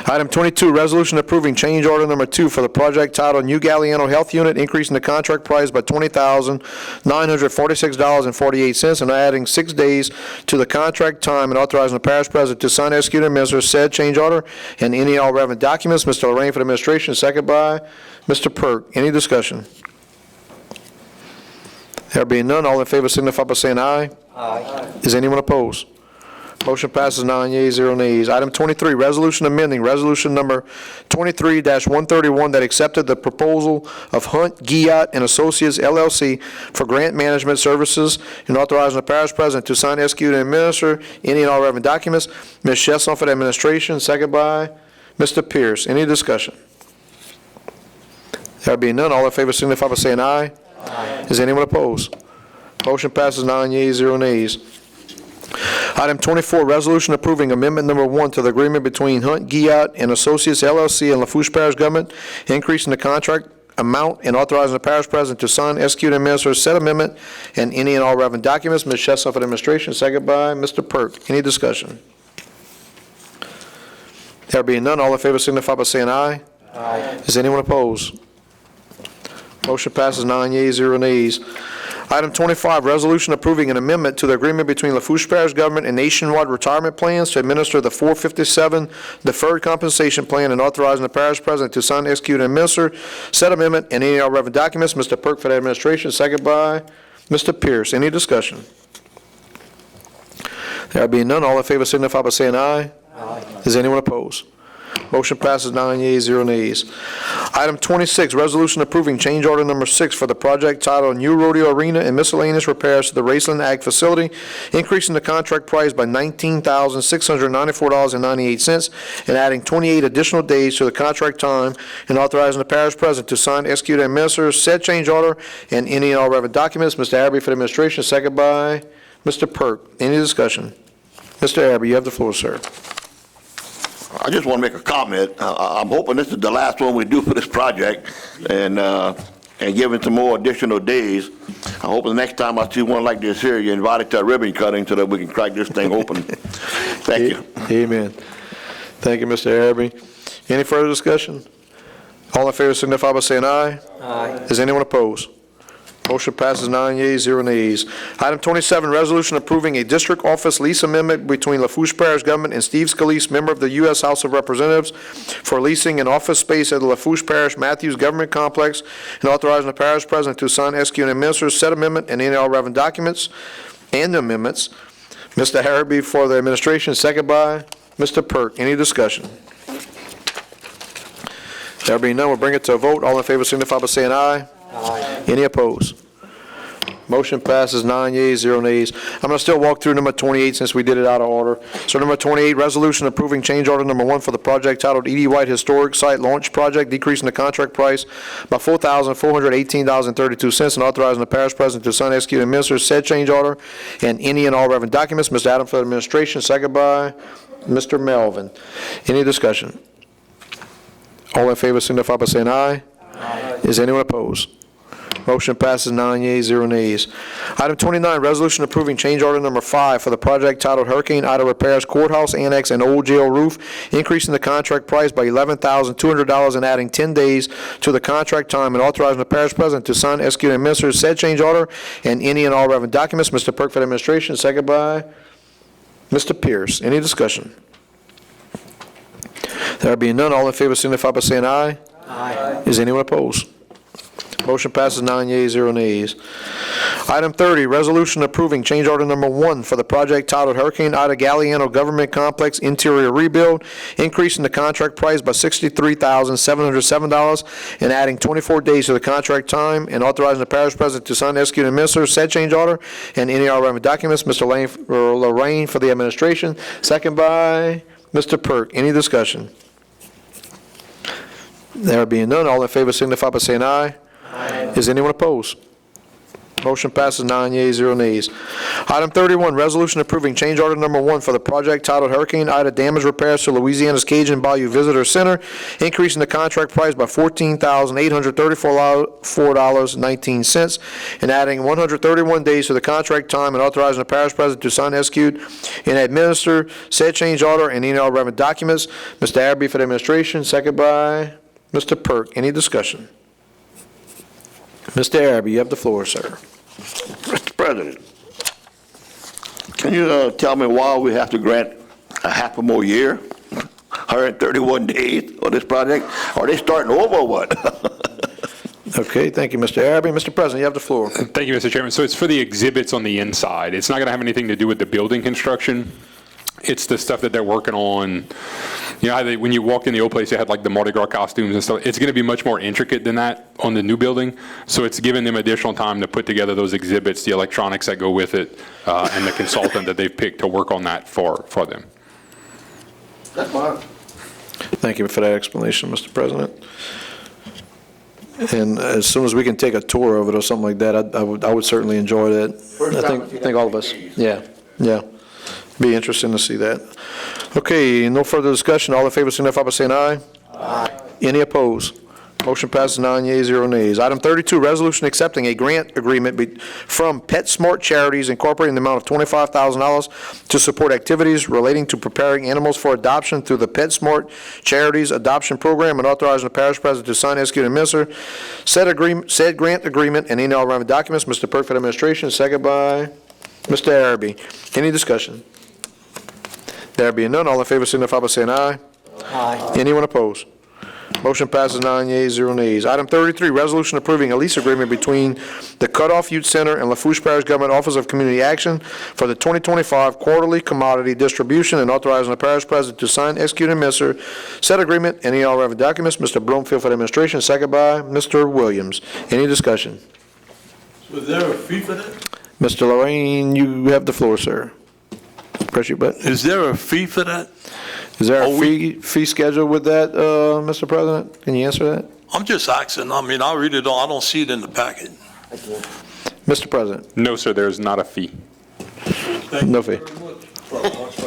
Item 22, resolution approving change order number 2 for the project titled New Galliano Health Unit, increasing the contract price by $20,946.48 and adding 6 days to the contract time and authorizing the parish president to sign, execute, and administer said change order and any all relevant documents. Mr. Lorraine for the administration, second by Mr. Perk. Any discussion? There being none, all in favor signify by saying aye. Aye. Is anyone opposed? Motion passes 9 yeas, 0 nays. Item 23, resolution amending resolution number 23-131 that accepted the proposal of Hunt, Giat, and Associates LLC for grant management services and authorizing the parish president to sign, execute, and administer any and all relevant documents. Ms. Chesson for the administration, second by Mr. Pierce. Any discussion? There being none, all in favor signify by saying aye. Aye. Is anyone opposed? Motion passes 9 yeas, 0 nays. Item 24, resolution approving amendment number 1 to the agreement between Hunt, Giat, and Associates LLC and Lafourche Parish Government, increasing the contract amount and authorizing the parish president to sign, execute, and administer said amendment and any and all relevant documents. Ms. Chesson for the administration, second by Mr. Perk. Any discussion? There being none, all in favor signify by saying aye. Aye. Is anyone opposed? Motion passes 9 yeas, 0 nays. Item 25, resolution approving an amendment to the agreement between Lafourche Parish Government and Nationwide Retirement Plans to administer the 457 Deferred Compensation Plan and authorizing the parish president to sign, execute, and administer said amendment and any relevant documents. Mr. Perk for the administration, second by Mr. Pierce. Any discussion? There being none, all in favor signify by saying aye. Aye. Is anyone opposed? Motion passes 9 yeas, 0 nays. Item 26, resolution approving change order number 6 for the project titled New Rodeo Arena and miscellaneous repairs to the Raceland Ag Facility, increasing the contract price by $19,694.98 and adding 28 additional days to the contract time and authorizing the parish president to sign, execute, and administer said change order and any and all relevant documents. Mr. Abbey for the administration, second by Mr. Perk. Any discussion? Mr. Abbey, you have the floor, sir. I just want to make a comment. I'm hoping this is the last one we do for this project, and give it some more additional days. I hope the next time I see one like this here, you're invited to a ribbon cutting so that we can crack this thing open. Thank you. Amen. Thank you, Mr. Abbey. Any further discussion? All in favor signify by saying aye. Aye. Is anyone opposed? Motion passes 9 yeas, 0 nays. Item 27, resolution approving a district office lease amendment between Lafourche Parish Government and Steve Scalise, member of the U.S. House of Representatives, for leasing an office space at the Lafourche Parish Matthews Government Complex and authorizing the parish president to sign, execute, and administer said amendment and any all relevant documents and amendments. Mr. Harrowby for the administration, second by Mr. Perk. Any discussion? There being none, we'll bring it to a vote. All in favor signify by saying aye. Aye. Any opposed? Motion passes 9 yeas, 0 nays. I'm going to still walk through number 28 since we did it out of order. So number 28, resolution approving change order number 1 for the project titled E.D. White Historic Site Launch Project, decreasing the contract price by $4,418.32 and authorizing the parish president to sign, execute, and administer said change order and any and all relevant documents. Mr. Adams for the administration, second by Mr. Melvin. Any discussion? All in favor signify by saying aye. Aye. Is anyone opposed? Motion passes 9 yeas, 0 nays. Item 29, resolution approving change order number 5 for the project titled Hurricane Ida Repairs Courthouse Annex and Old Jail Roof, increasing the contract price by $11,200 and adding 10 days to the contract time and authorizing the parish president to sign, execute, and administer said change order and any and all relevant documents. Mr. Perk for the administration, second by Mr. Pierce. Any discussion? There being none, all in favor signify by saying aye. Aye. Is anyone opposed? Motion passes 9 yeas, 0 nays. Item 30, resolution approving change order number 1 for the project titled Hurricane Ida Galliano Government Complex Interior Rebuild, increasing the contract price by $63,707 and adding 24 days to the contract time and authorizing the parish president to sign, execute, and administer said change order and any relevant documents. Mr. Lorraine for the administration, second by Mr. Perk. Any discussion? There being none, all in favor signify by saying aye. Aye. Is anyone opposed? Motion passes 9 yeas, 0 nays. Item 31, resolution approving change order number 1 for the project titled Hurricane Ida Damage Repairs to Louisiana's Cajun Bayou Visitor Center, increasing the contract price by $14,834.19 and adding 131 days to the contract time and authorizing the parish president to sign, execute, and administer said change order and any relevant documents. Mr. Abbey for the administration, second by Mr. Perk. Any discussion? Mr. Abbey, you have the floor, sir. Mr. President, can you tell me why we have to grant a half a more year, 131 days on this project? Are they starting over or what? Okay, thank you, Mr. Abbey. Mr. President, you have the floor. Thank you, Mr. Chairman. So it's for the exhibits on the inside. It's not going to have anything to do with the building construction. It's the stuff that they're working on. You know, how when you walked in the old place, they had like the Mardi Gras costumes and stuff. It's going to be much more intricate than that on the new building. So it's giving them additional time to put together those exhibits, the electronics that go with it, and the consultant that they've picked to work on that for them. That's fine. Thank you for that explanation, Mr. President. And as soon as we can take a tour of it or something like that, I would certainly enjoy that. I think all of us. Yeah. Be interesting to see that. Okay, no further discussion. All in favor, signify by saying aye. Aye. Any opposed? Motion passes 9 yeas, 0 nays. Item 32, resolution accepting a grant agreement from PetSmart Charities Incorporated in the amount of $25,000 to support activities relating to preparing animals for adoption through the PetSmart Charities Adoption Program, and authorizing the parish president to sign, execute, and administer said grant agreement and any all relevant documents. Mr. Burke for the administration, second by Mr. Araby. Any discussion? There being none, all in favor signify by saying aye. Aye. Anyone opposed? Motion passes 9 yeas, 0 nays. Item 33, resolution approving a lease agreement between the Cutoff Youth Center and Lafourche Parish Government Office of Community Action for the 2025 quarterly commodity distribution, and authorizing the parish president to sign, execute, and administer said agreement and any all relevant documents. Mr. Bloomfield for the administration, second by Mr. Williams. Any discussion? So is there a fee for that? Mr. Lorraine, you have the floor, sir. Press your button. Is there a fee for that? Is there a fee schedule with that, Mr. President? Can you answer that? I'm just asking. I mean, I don't see it in the packet. Mr. President? No, sir, there's not a fee. No fee.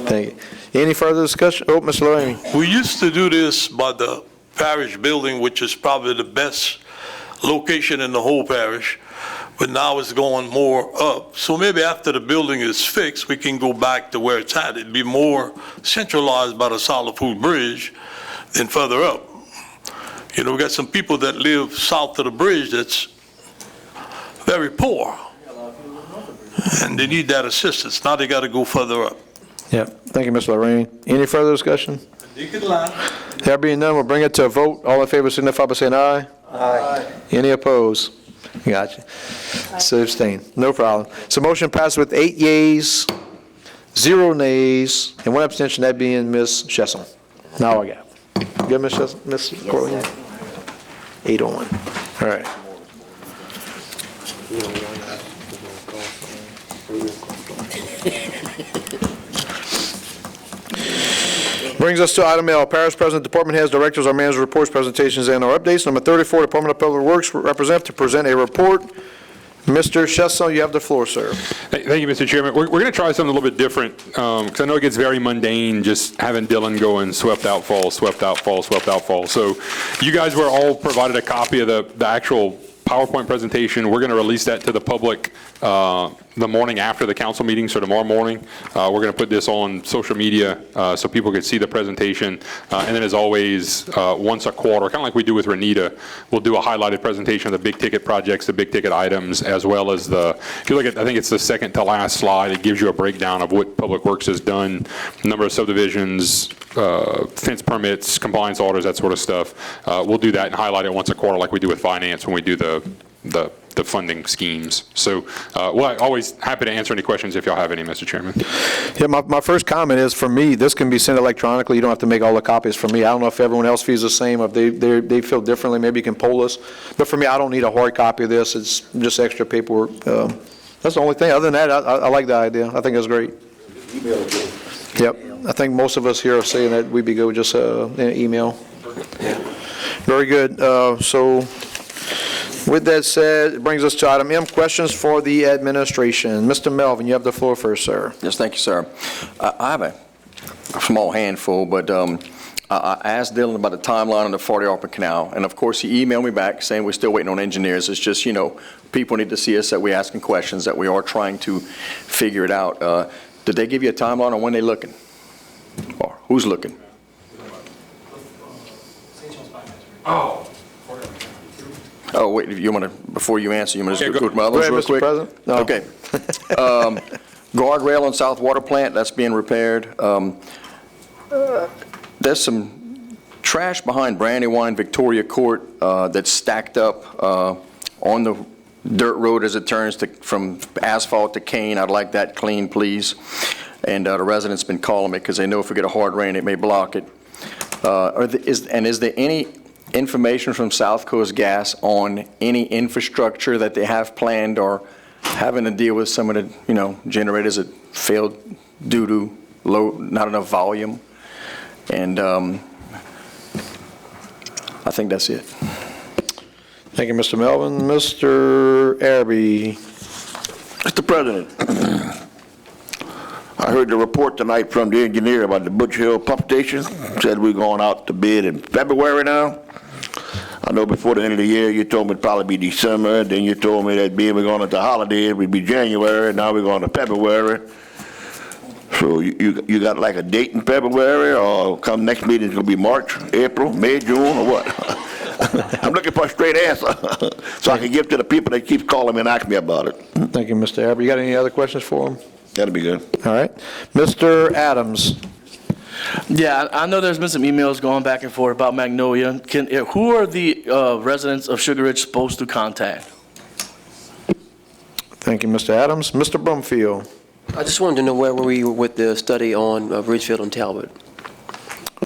Thank you. Any further discussion? Oh, Mr. Lorraine. We used to do this by the parish building, which is probably the best location in the whole parish, but now it's going more up. So maybe after the building is fixed, we can go back to where it's at. It'd be more centralized by the Solid Food Bridge than further up. You know, we got some people that live south of the bridge that's very poor, and they need that assistance. Now they got to go further up. Yeah. Thank you, Mr. Lorraine. Any further discussion? You can laugh. There being none, we'll bring it to a vote. All in favor signify by saying aye. Aye. Any opposed? Gotcha. So abstain. No problem. So motion passed with 8 yeas, 0 nays, and 1 abstention, that being Ms. Chesson. Now I got it. Good, Ms. Chesson? Ms. Corley? 8-1. All right. Brings us to item L, Parish President, Department Heads, Directors, our Manager Reports, Presentations, and our Updates. Number 34, Department of Public Works Representative to present a report. Mr. Chesson, you have the floor, sir. Thank you, Mr. Chairman. We're going to try something a little bit different, because I know it gets very mundane just having Dylan going swept out fall, swept out fall, swept out fall. So you guys were all provided a copy of the actual PowerPoint presentation. We're going to release that to the public the morning after the council meeting, so tomorrow morning. We're going to put this on social media so people can see the presentation. And then as always, once a quarter, kind of like we do with Renita, we'll do a highlighted presentation of the big ticket projects, the big ticket items, as well as if you look at, I think it's the second to last slide, it gives you a breakdown of what Public Works has done, number of subdivisions, fence permits, compliance orders, that sort of stuff. We'll do that and highlight it once a quarter like we do with finance when we do the funding schemes. So well, always happy to answer any questions if y'all have any, Mr. Chairman. Yeah, my first comment is, for me, this can be sent electronically. You don't have to make all the copies for me. I don't know if everyone else feels the same, or if they feel differently. Maybe you can poll us. But for me, I don't need a hard copy of this. It's just extra paperwork. That's the only thing. Other than that, I like the idea. I think it's great. Yep. I think most of us here are saying that we'd be good with just an email. Very good. So with that said, it brings us to item M, questions for the administration. Mr. Melvin, you have the floor first, sir. Yes, thank you, sir. I have a small handful, but I asked Dylan about the timeline on the 40 Arpa Canal, and of course he emailed me back saying we're still waiting on engineers. It's just, you know, people need to see us, that we're asking questions, that we are trying to figure it out. Did they give you a timeline on when they're looking? Or who's looking? Oh, wait, you want to, before you answer, you want to just go through my others real quick? President. No. Okay. Guardrail on South Water Plant, that's being repaired. There's some trash behind Brandywine Victoria Court that's stacked up on the dirt road as it turns from asphalt to cane. I'd like that clean, please. and the residents been calling me because they know if we get a hard rain, it may block it. Is there any information from South Coast Gas on any infrastructure that they have planned or having to deal with some of the, generators that failed due to not enough volume? And I think that's it. Thank you, Mr. Melvin. Mr. Araby. Mr. President, I heard the report tonight from the engineer about the Butch Hill pump station. Said we're going out to bid in February now. I know before the end of the year, you told me it'd probably be December, then you told me that being we're going into holidays, it would be January, now we're going to February. So you got like a date in February, or come next meeting, it's going to be March, April, May, June, or what? I'm looking for a straight answer, so I can give to the people that keep calling me and asking me about it. Thank you, Mr. Araby. You got any other questions for him? That'll be good. All right. Mr. Adams. Yeah, I know there's been some emails going back and forth about Magnolia. Who are the residents of Sugar Ridge supposed to contact? Thank you, Mr. Adams. Mr. Brumfield. I just wanted to know where we were with the study on Ridgefield and Talbot.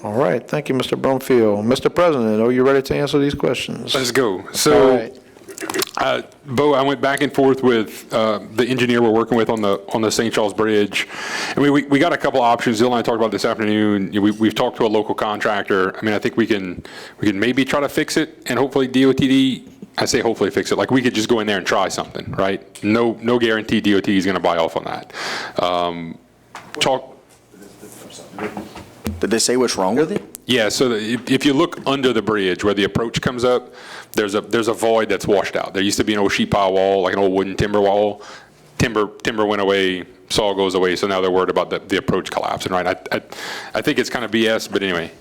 All right. Thank you, Mr. Brumfield. Mr. President, are you ready to answer these questions? Let's go. So, all right. Bo, I went back and forth with the engineer we're working with on the St. Charles Bridge. And we got a couple options. Zill and I talked about this afternoon. We've talked to a local contractor. I mean, I think we can maybe try to fix it, and hopefully DOTD, I say hopefully fix it, like we could just go in there and try something, right? No guarantee DOT is going to buy off on that. Did they say what's wrong with it? Yeah, so if you look under the bridge where the approach comes up, there's a void that's washed out. There used to be an old sheet pile wall, like an old wooden timber wall. Timber went away, saw goes away, so now they're worried about the approach collapsing, right? I think it's kind of BS, but anyway.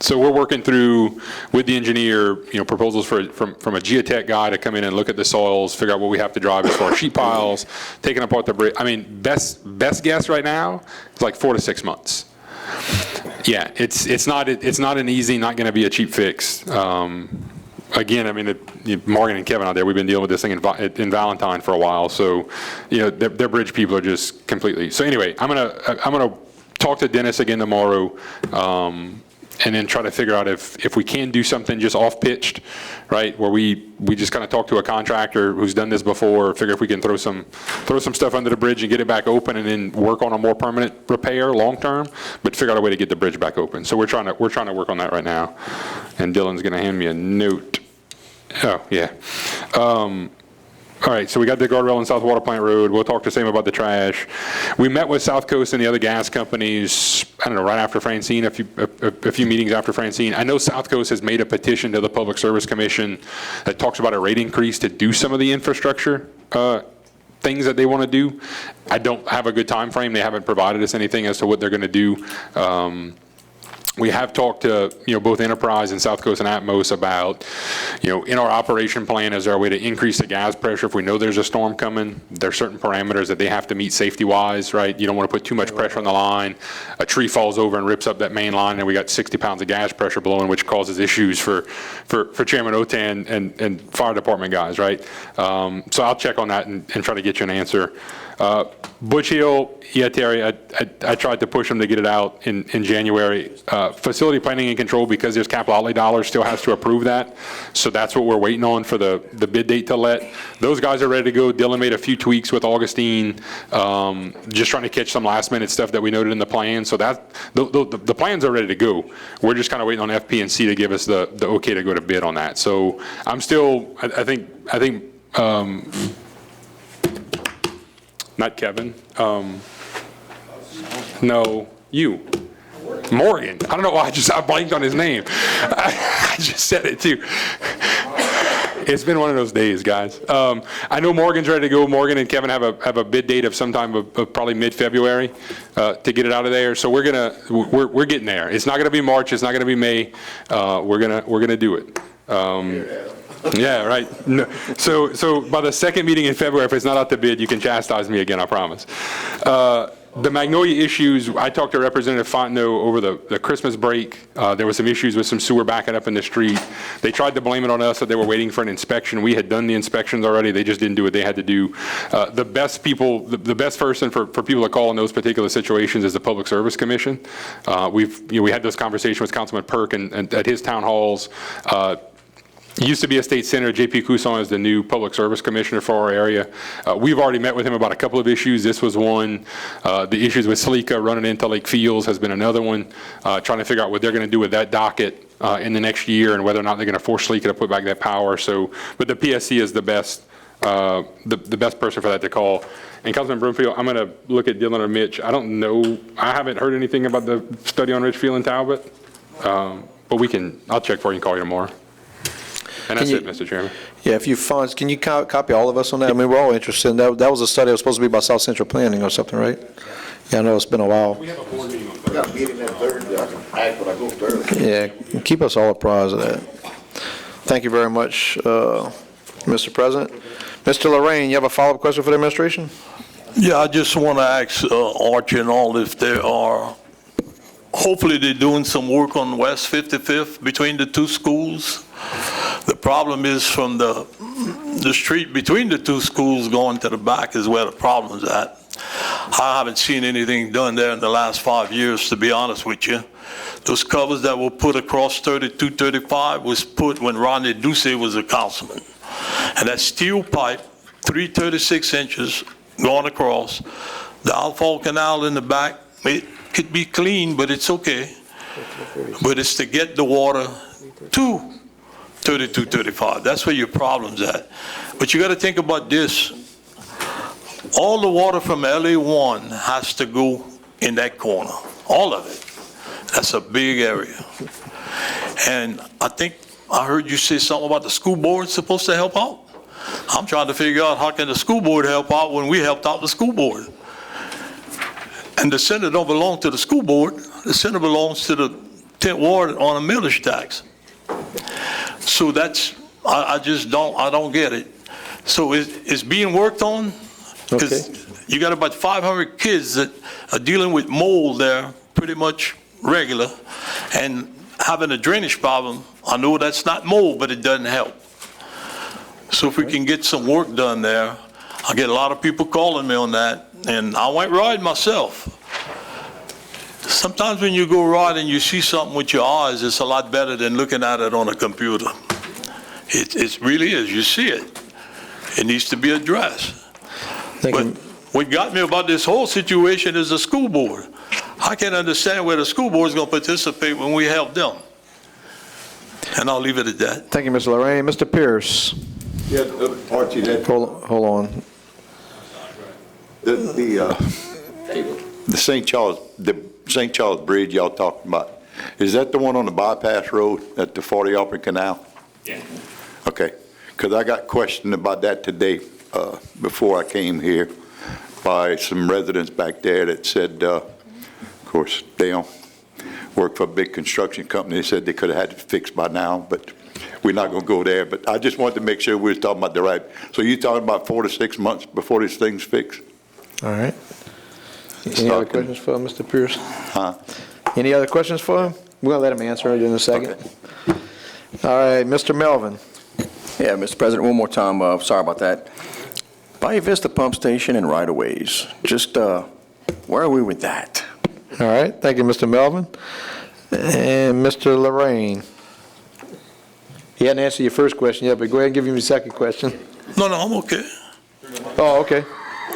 So we're working through with the engineer, proposals from a geotech guy to come in and look at the soils, figure out what we have to drive as far as sheet piles, taking apart the bridge. I mean, best guess right now is like 4 to 6 months. Yeah, it's not an easy, not going to be a cheap fix. Again, I mean, Morgan and Kevin out there, we've been dealing with this thing in Valentine for a while, so their bridge people are just completely. So anyway, I'm gonna talk to Dennis again tomorrow, and then try to figure out if we can do something just off-pitched, right, where we just kind of talk to a contractor who's done this before, figure if we can throw some stuff under the bridge and get it back open, and then work on a more permanent repair long-term, but figure out a way to get the bridge back open. So we're trying to work on that right now. And Dylan's going to hand me a note. Oh, yeah. All right, so we got the guardrail on South Water Plant Road. We'll talk to Sam about the trash. We met with South Coast and the other gas companies, I don't know, right after Francine, a few meetings after Francine. I know South Coast has made a petition to the Public Service Commission that talks about a rate increase to do some of the infrastructure things that they want to do. I don't have a good time frame. They haven't provided us anything as to what they're going to do. We have talked to, both Enterprise and South Coast and Atmos about, in our operation plan, is there a way to increase the gas pressure if we know there's a storm coming? There's certain parameters that they have to meet safety-wise, right? You don't want to put too much pressure on the line. A tree falls over and rips up that main line, and we got 60 pounds of gas pressure blowing, which causes issues for Chairman Otan and fire department guys, right? So I'll check on that and try to get you an answer. Butch Hill, yeah, Terry, I tried to push them to get it out in January. Facility planning and control, because there's capital outlay dollars, still has to approve that. So that's what we're waiting on for the bid date to let. Those guys are ready to go. Dylan made a few tweaks with Augustine, just trying to catch some last minute stuff that we noted in the plan. So that the plans are ready to go. We're just kind of waiting on FP&C to give us the okay to go to bid on that. So I'm still, I think not Kevin. No, you. Morgan. I don't know why I blanked on his name. I just said it too. It's been one of those days, guys. I know Morgan's ready to go. Morgan and Kevin have a bid date of sometime of probably mid-February to get it out of there. So we're getting there. It's not gonna be March. It's not gonna be May. We're gonna do it. Yeah, right. No, so by the second meeting in February, if it's not out to bid, you can chastise me again, I promise. The Magnolia issues, I talked to Representative Fontenot over the Christmas break. There were some issues with some sewer backing up in the street. They tried to blame it on us that they were waiting for an inspection. We had done the inspections already. They just didn't do what they had to do. The best person for people to call in those particular situations is the Public Service Commission. We had this conversation with Councilman Perk and at his town halls. He used to be a state senator. J.P. Couson is the new public service commissioner for our area. We've already met with him about a couple of issues. This was one. The issues with Sleeka running into Lake Fields has been another one. Trying to figure out what they're going to do with that docket in the next year and whether or not they're going to force Sleeka to put back that power. So, but the PSC is the best person for that to call. And Councilman Broomfield, I'm going to look at Dylan or Mitch. I don't know. I haven't heard anything about the study on Richfield and Talbot, but I'll check for you and call you tomorrow. And that's it, Mr. Chairman. Yeah, if you find, can you copy all of us on that? I mean, we're all interested in that. That was a study that was supposed to be about South Central Planning or something, right? Yeah, I know it's been a while. We have a board meeting on We got a meeting that Thursday. I can ask when I go Thursday. Yeah, keep us all apprised of that. Thank you very much, Mr. President. Mr. Lorraine, you have a follow-up question for the administration? Yeah, I just want to ask Archie and all if there are, hopefully they're doing some work on West 55th between the two schools. The problem is from the street between the two schools going to the back is where the problem's at. I haven't seen anything done there in the last 5 years, to be honest with you. Those covers that were put across 32, 35 was put when Rodney Ducey was a councilman. And that steel pipe, 336 inches going across, the outfall canal in the back, it could be clean, but it's okay. But it's to get the water to 32, 35. That's where your problem's at. But you got to think about this. All the water from LA1 has to go in that corner. All of it. That's a big area. And I think I heard you say something about the school board supposed to help out. I'm trying to figure out how can the school board help out when we helped out the school board. And the center don't belong to the school board. The center belongs to the 10th ward on a millage tax. So that's, I don't get it. So it's being worked on? Because you got about 500 kids that are dealing with mold there pretty much regular and having a drainage problem. I know that's not mold, but it doesn't help. So if we can get some work done there, I get a lot of people calling me on that, and I went riding myself. Sometimes when you go ride and you see something with your eyes, it's a lot better than looking at it on a computer. It really is. You see it. It needs to be addressed. But what got me about this whole situation is the school board. I can't understand where the school board is going to participate when we help them. And I'll leave it at that. Thank you, Mr. Lorraine. Mr. Pierce. Yeah, Archie, Hold on. The St. Charles Bridge y'all talking about, is that the one on the bypass road at the 40 Upper Canal? Yeah. Okay, because I got questioned about that today before I came here by some residents back there that said, of course, they don't work for a big construction company. They said they could have had it fixed by now, but we're not going to go there. But I just wanted to make sure we were talking about the right. So you're talking about 4 to 6 months before this thing's fixed? All right. Any other questions for Mr. Pierce? Huh? Any other questions for him? We're going to let him answer it in a second. Okay. All right, Mr. Melvin. Yeah, Mr. President, one more time, sorry about that. Bayou Vista Pump Station and right-of-ways, just where are we with that? All right, thank you, Mr. Melvin. And Mr. Lorraine. He hadn't answered your first question yet, but go ahead and give him your second question. No, I'm okay. Oh, okay.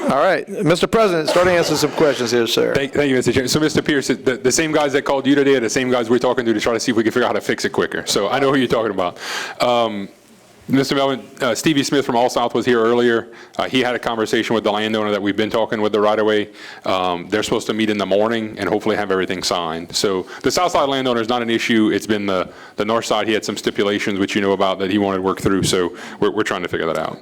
All right. Mr. President, start answering some questions here, sir. Thank you, Mr. Chairman. So, Mr. Pierce, the same guys that called you today are the same guys we're talking to try to see if we can figure out how to fix it quicker. So I know who you're talking about. Mr. Melvin, Stevie Smith from All South was here earlier. He had a conversation with the landowner that we've been talking with the right-of-way. They're supposed to meet in the morning and hopefully have everything signed. So the south side landowner is not an issue. It's been the north side. He had some stipulations, which you know about, that he wanted to work through. So we're trying to figure that out.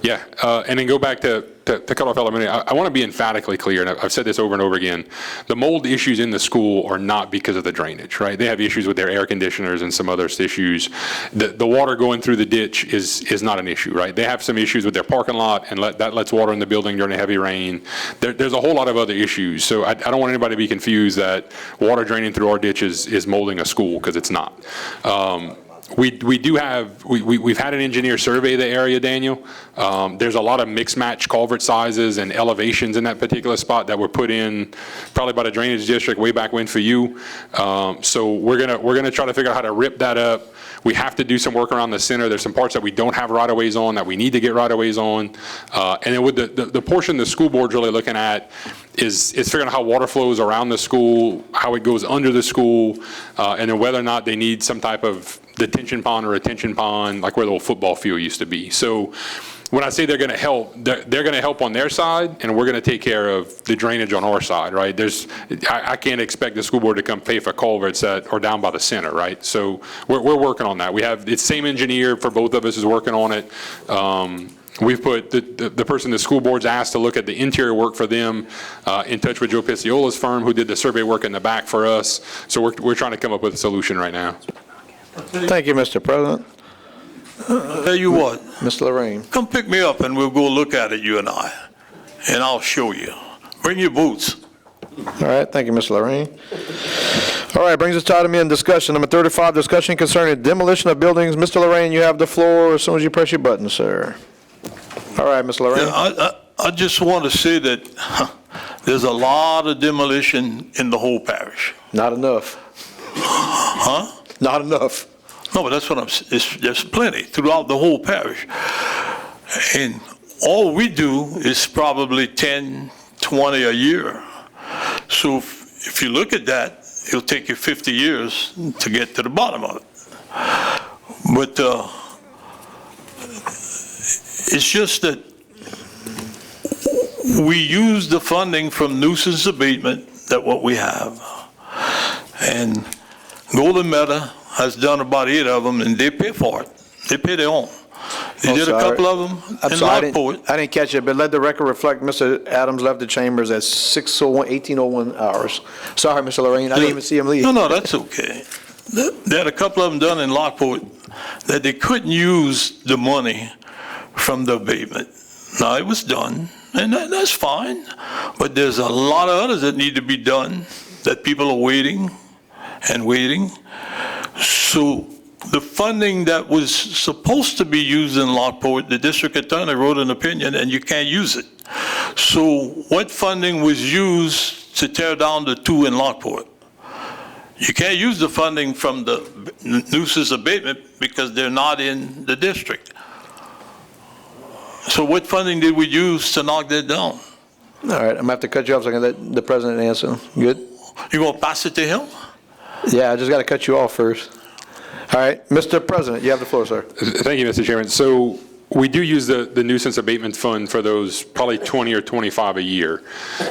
Yeah, and then go back to to cut off elementary, I want to be emphatically clear, and I've said this over and over again. The mold issues in the school are not because of the drainage, right? They have issues with their air conditioners and some other issues. The water going through the ditch is not an issue, right? They have some issues with their parking lot, and that lets water in the building during a heavy rain. There's a whole lot of other issues. So I don't want anybody to be confused that water draining through our ditch is molding a school, because it's not. We've had an engineer survey the area, Daniel. There's a lot of mixed match culvert sizes and elevations in that particular spot that were put in probably by the drainage district way back when for you. So we're gonna try to figure out how to rip that up. We have to do some work around the center. There's some parts that we don't have right-of-ways on that we need to get right-of-ways on. And then with the portion the school board's really looking at is figuring out how water flows around the school, how it goes under the school, and then whether or not they need some type of detention pond or retention pond, like where the old football field used to be. So when I say they're going to help, they're going to help on their side, and we're going to take care of the drainage on our side, right? I can't expect the school board to come pay for culverts that are down by the center, right? So we're working on that. We have the same engineer for both of us is working on it. We've put the person the school board's asked to look at the interior work for them in touch with Joe Picciola's firm, who did the survey work in the back for us. So we're trying to come up with a solution right now. Thank you, Mr. President. Tell you what. Mr. Lorraine. Come pick me up and we'll go look at it, you and I, and I'll show you. Bring your boots. All right, thank you, Mr. Lorraine. All right, brings us to item in discussion. Number 35, discussion concerning demolition of buildings. Mr. Lorraine, you have the floor as soon as you press your button, sir. All right, Mr. Lorraine. Yeah, I just want to say that there's a lot of demolition in the whole parish. Not enough. Huh? Not enough. No, but that's what there's plenty throughout the whole parish. And all we do is probably 10, 20 a year. So if you look at that, it'll take you 50 years to get to the bottom of it. But it's just that we use the funding from nuisance abatement, that what we have. And Golden Meadow has done about 8 of them, and they pay for it. They pay their own. They did a couple of them in Lockport. I didn't catch it, but let the record reflect Mr. Adams left the chambers at 18:01 hours. Sorry, Mr. Lorraine, I didn't even see him leave. No, that's okay. They had a couple of them done in Lockport that they couldn't use the money from the abatement. Now, it was done, and that's fine. But there's a lot of others that need to be done that people are waiting and waiting. So the funding that was supposed to be used in Lockport, the district attorney wrote an opinion, and you can't use it. So what funding was used to tear down the 2 in Lockport? You can't use the funding from the nuisance abatement because they're not in the district. So what funding did we use to knock that down? All right, I'm going to have to cut you off so I can let the president answer. Good? You going to pass it to him? Yeah, I just got to cut you off first. All right, Mr. President, you have the floor, sir. Thank you, Mr. Chairman. So we do use the nuisance abatement fund for those probably 20 or 25 a year.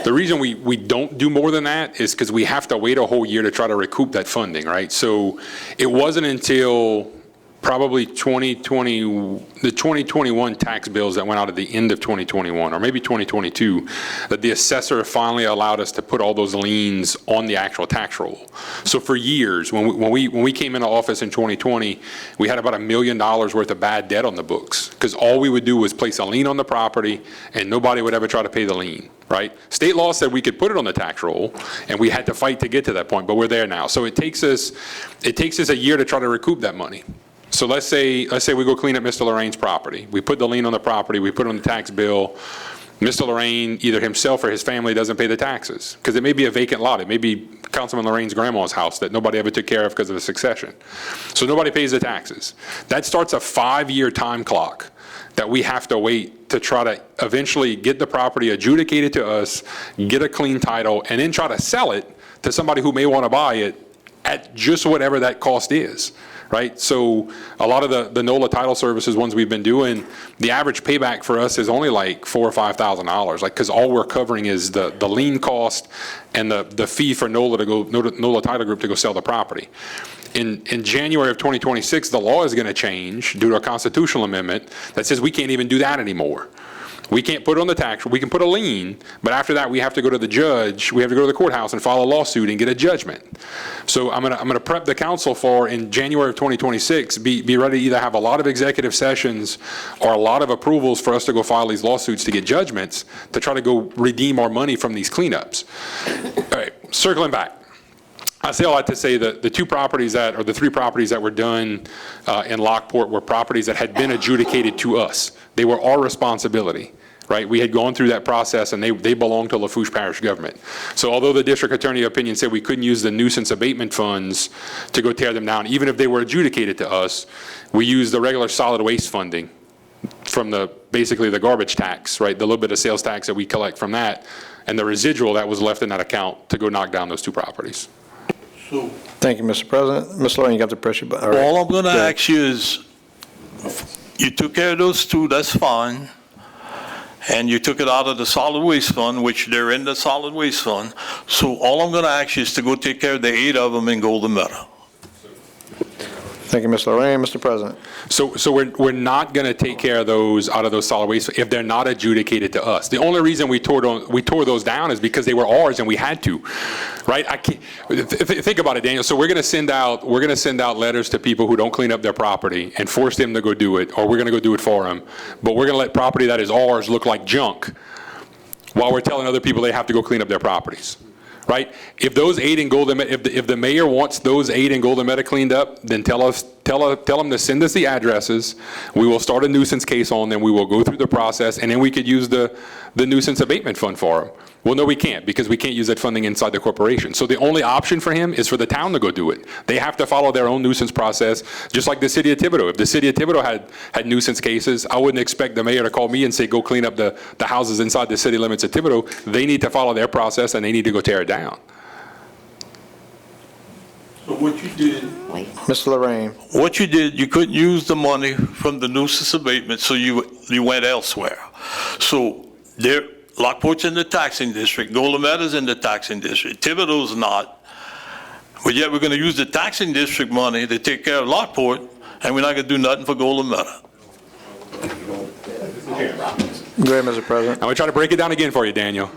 The reason we don't do more than that is because we have to wait a whole year to try to recoup that funding, right? So it wasn't until probably the 2021 tax bills that went out at the end of 2021, or maybe 2022, that the assessor finally allowed us to put all those liens on the actual tax roll. So for years, when we came into office in 2020, we had about $1 million worth of bad debt on the books, because all we would do was place a lien on the property, and nobody would ever try to pay the lien. Right? State law said we could put it on the tax roll, and we had to fight to get to that point, but we're there now. So it takes us a year to try to recoup that money. So let's say we go clean up Mr. Lorraine's property. We put the lien on the property, we put it on the tax bill. Mr. Lorraine, either himself or his family, doesn't pay the taxes, because it may be a vacant lot. It may be Councilman Lorraine's grandma's house that nobody ever took care of because of the succession. So nobody pays the taxes. That starts a 5-year time clock that we have to wait to try to eventually get the property adjudicated to us, get a clean title, and then try to sell it to somebody who may want to buy it at just whatever that cost is. Right? So a lot of the NOLA title services ones we've been doing, the average payback for us is only like $4,000 or $5,000, like, because all we're covering is the lien cost and the fee for NOLA Title Group to go sell the property. In January of 2026, the law is going to change due to a constitutional amendment that says we can't even do that anymore. We can't put it on the tax, we can put a lien, but after that, we have to go to the judge, we have to go to the courthouse and file a lawsuit and get a judgment. So I'm gonna prep the council for, in January of 2026, be ready to either have a lot of executive sessions or a lot of approvals for us to go file these lawsuits to get judgments to try to go redeem our money from these cleanups. All right, circling back. I say all that to say that the two properties that, or the three properties that were done in Lockport were properties that had been adjudicated to us. They were our responsibility, right? We had gone through that process and they belong to Lafourche Parish government. So although the district attorney opinion said we couldn't use the nuisance abatement funds to go tear them down, even if they were adjudicated to us, we used the regular solid waste funding from basically the garbage tax, right? The little bit of sales tax that we collect from that and the residual that was left in that account to go knock down those two properties. Thank you, Mr. President. Mr. Lawyer, you got the pressure button. All right. All I'm going to ask you is, you took care of those two, that's fine, and you took it out of the solid waste fund, which they're in the solid waste fund. So all I'm going to ask you is to go take care of the 8 of them in Golden Meadow. Thank you, Mr. Lorraine. Mr. President. So we're not going to take care of those out of those solid waste if they're not adjudicated to us. The only reason we tore those down is because they were ours and we had to, right? I can't think about it, Daniel. So we're going to send out letters to people who don't clean up their property and force them to go do it, or we're going to go do it for them. But we're going to let property that is ours look like junk while we're telling other people they have to go clean up their properties. Right? If those 8 in Golden Meadow, if the mayor wants those 8 in Golden Meadow cleaned up, then tell them to send us the addresses. We will start a nuisance case on them. We will go through the process, and then we could use the nuisance abatement fund for them. Well, no, we can't, because we can't use that funding inside the corporation. So the only option for him is for the town to go do it. They have to follow their own nuisance process, just like the city of Thibodaux. If the city of Thibodaux had nuisance cases, I wouldn't expect the mayor to call me and say, go clean up the houses inside the city limits of Thibodaux. They need to follow their process, and they need to go tear it down. So what you did, Mr. Lorraine. what you did, you couldn't use the money from the nuisance abatement, so you went elsewhere. So Lockport's in the taxing district, Golden Meadow's in the taxing district, Thibodaux's not. But yet we're going to use the taxing district money to take care of Lockport, and we're not going to do nothing for Golden Meadow. Go ahead, Mr. President. I'm going to try to break it down again for you, Daniel.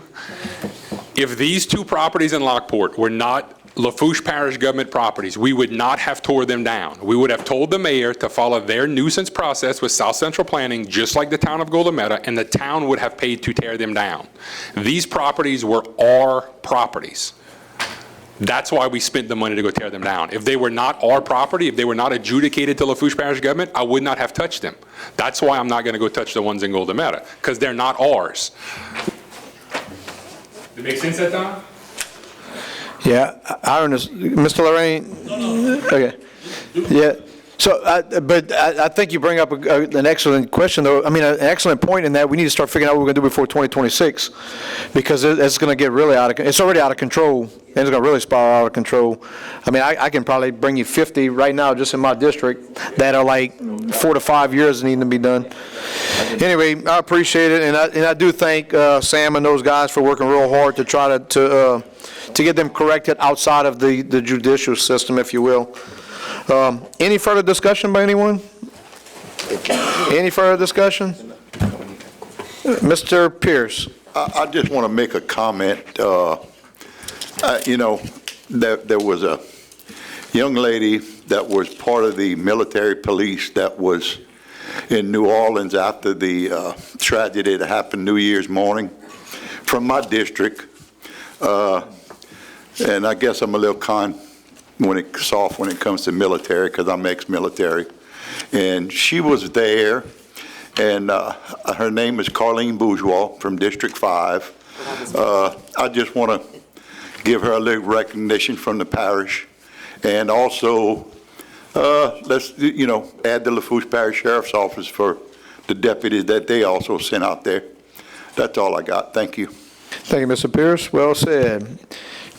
If these two properties in Lockport were not Lafourche Parish government properties, we would not have tore them down. We would have told the mayor to follow their nuisance process with South Central Planning, just like the town of Golden Meadow, and the town would have paid to tear them down. These properties were our properties. That's why we spent the money to go tear them down. If they were not our property, if they were not adjudicated to Lafourche Parish government, I would not have touched them. That's why I'm not going to go touch the ones in Golden Meadow, because they're not ours. Does it make sense that time? Yeah, Mr. Lorraine? Okay. Yeah. So, but I think you bring up an excellent question, though. I mean, an excellent point in that we need to start figuring out what we're going to do before 2026, because it's going to get really it's already out of control, and it's going to really spiral out of control. I mean, I can probably bring you 50 right now just in my district that are like 4 to 5 years needing to be done. Anyway, I appreciate it, and I do thank Sam and those guys for working real hard to try to get them corrected outside of the judicial system, if you will. Any further discussion by anyone? Any further discussion? Mr. Pierce. I just want to make a comment. You know, there was a young lady that was part of the military police that was in New Orleans after the tragedy that happened New Year's morning from my district. And I guess I'm a little soft when it comes to military, because I'm ex-military. And she was there, and her name is Carlene Bourgeois from District 5. I just want to give her a little recognition from the parish. And also, let's, add the Lafourche Parish Sheriff's Office for the deputies that they also sent out there. That's all I got. Thank you. Thank you, Mr. Pierce. Well said.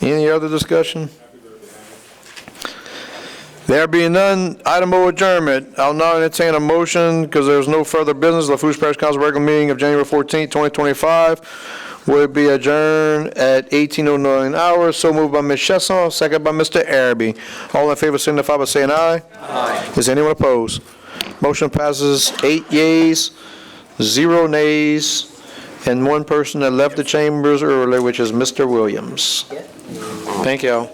Any other discussion? There being none, item O, adjournment. I'll now entertain a motion, because there's no further business. Lafourche Parish Council regular meeting of January 14, 2025 will be adjourned at 18:09 hours. So moved by Ms. Chesson, second by Mr. Araby. All in favor signify by saying aye. Aye. Is anyone opposed? Motion passes 8 yeas, 0 nays, and one person that left the chambers early, which is Mr. Williams. Thank y'all.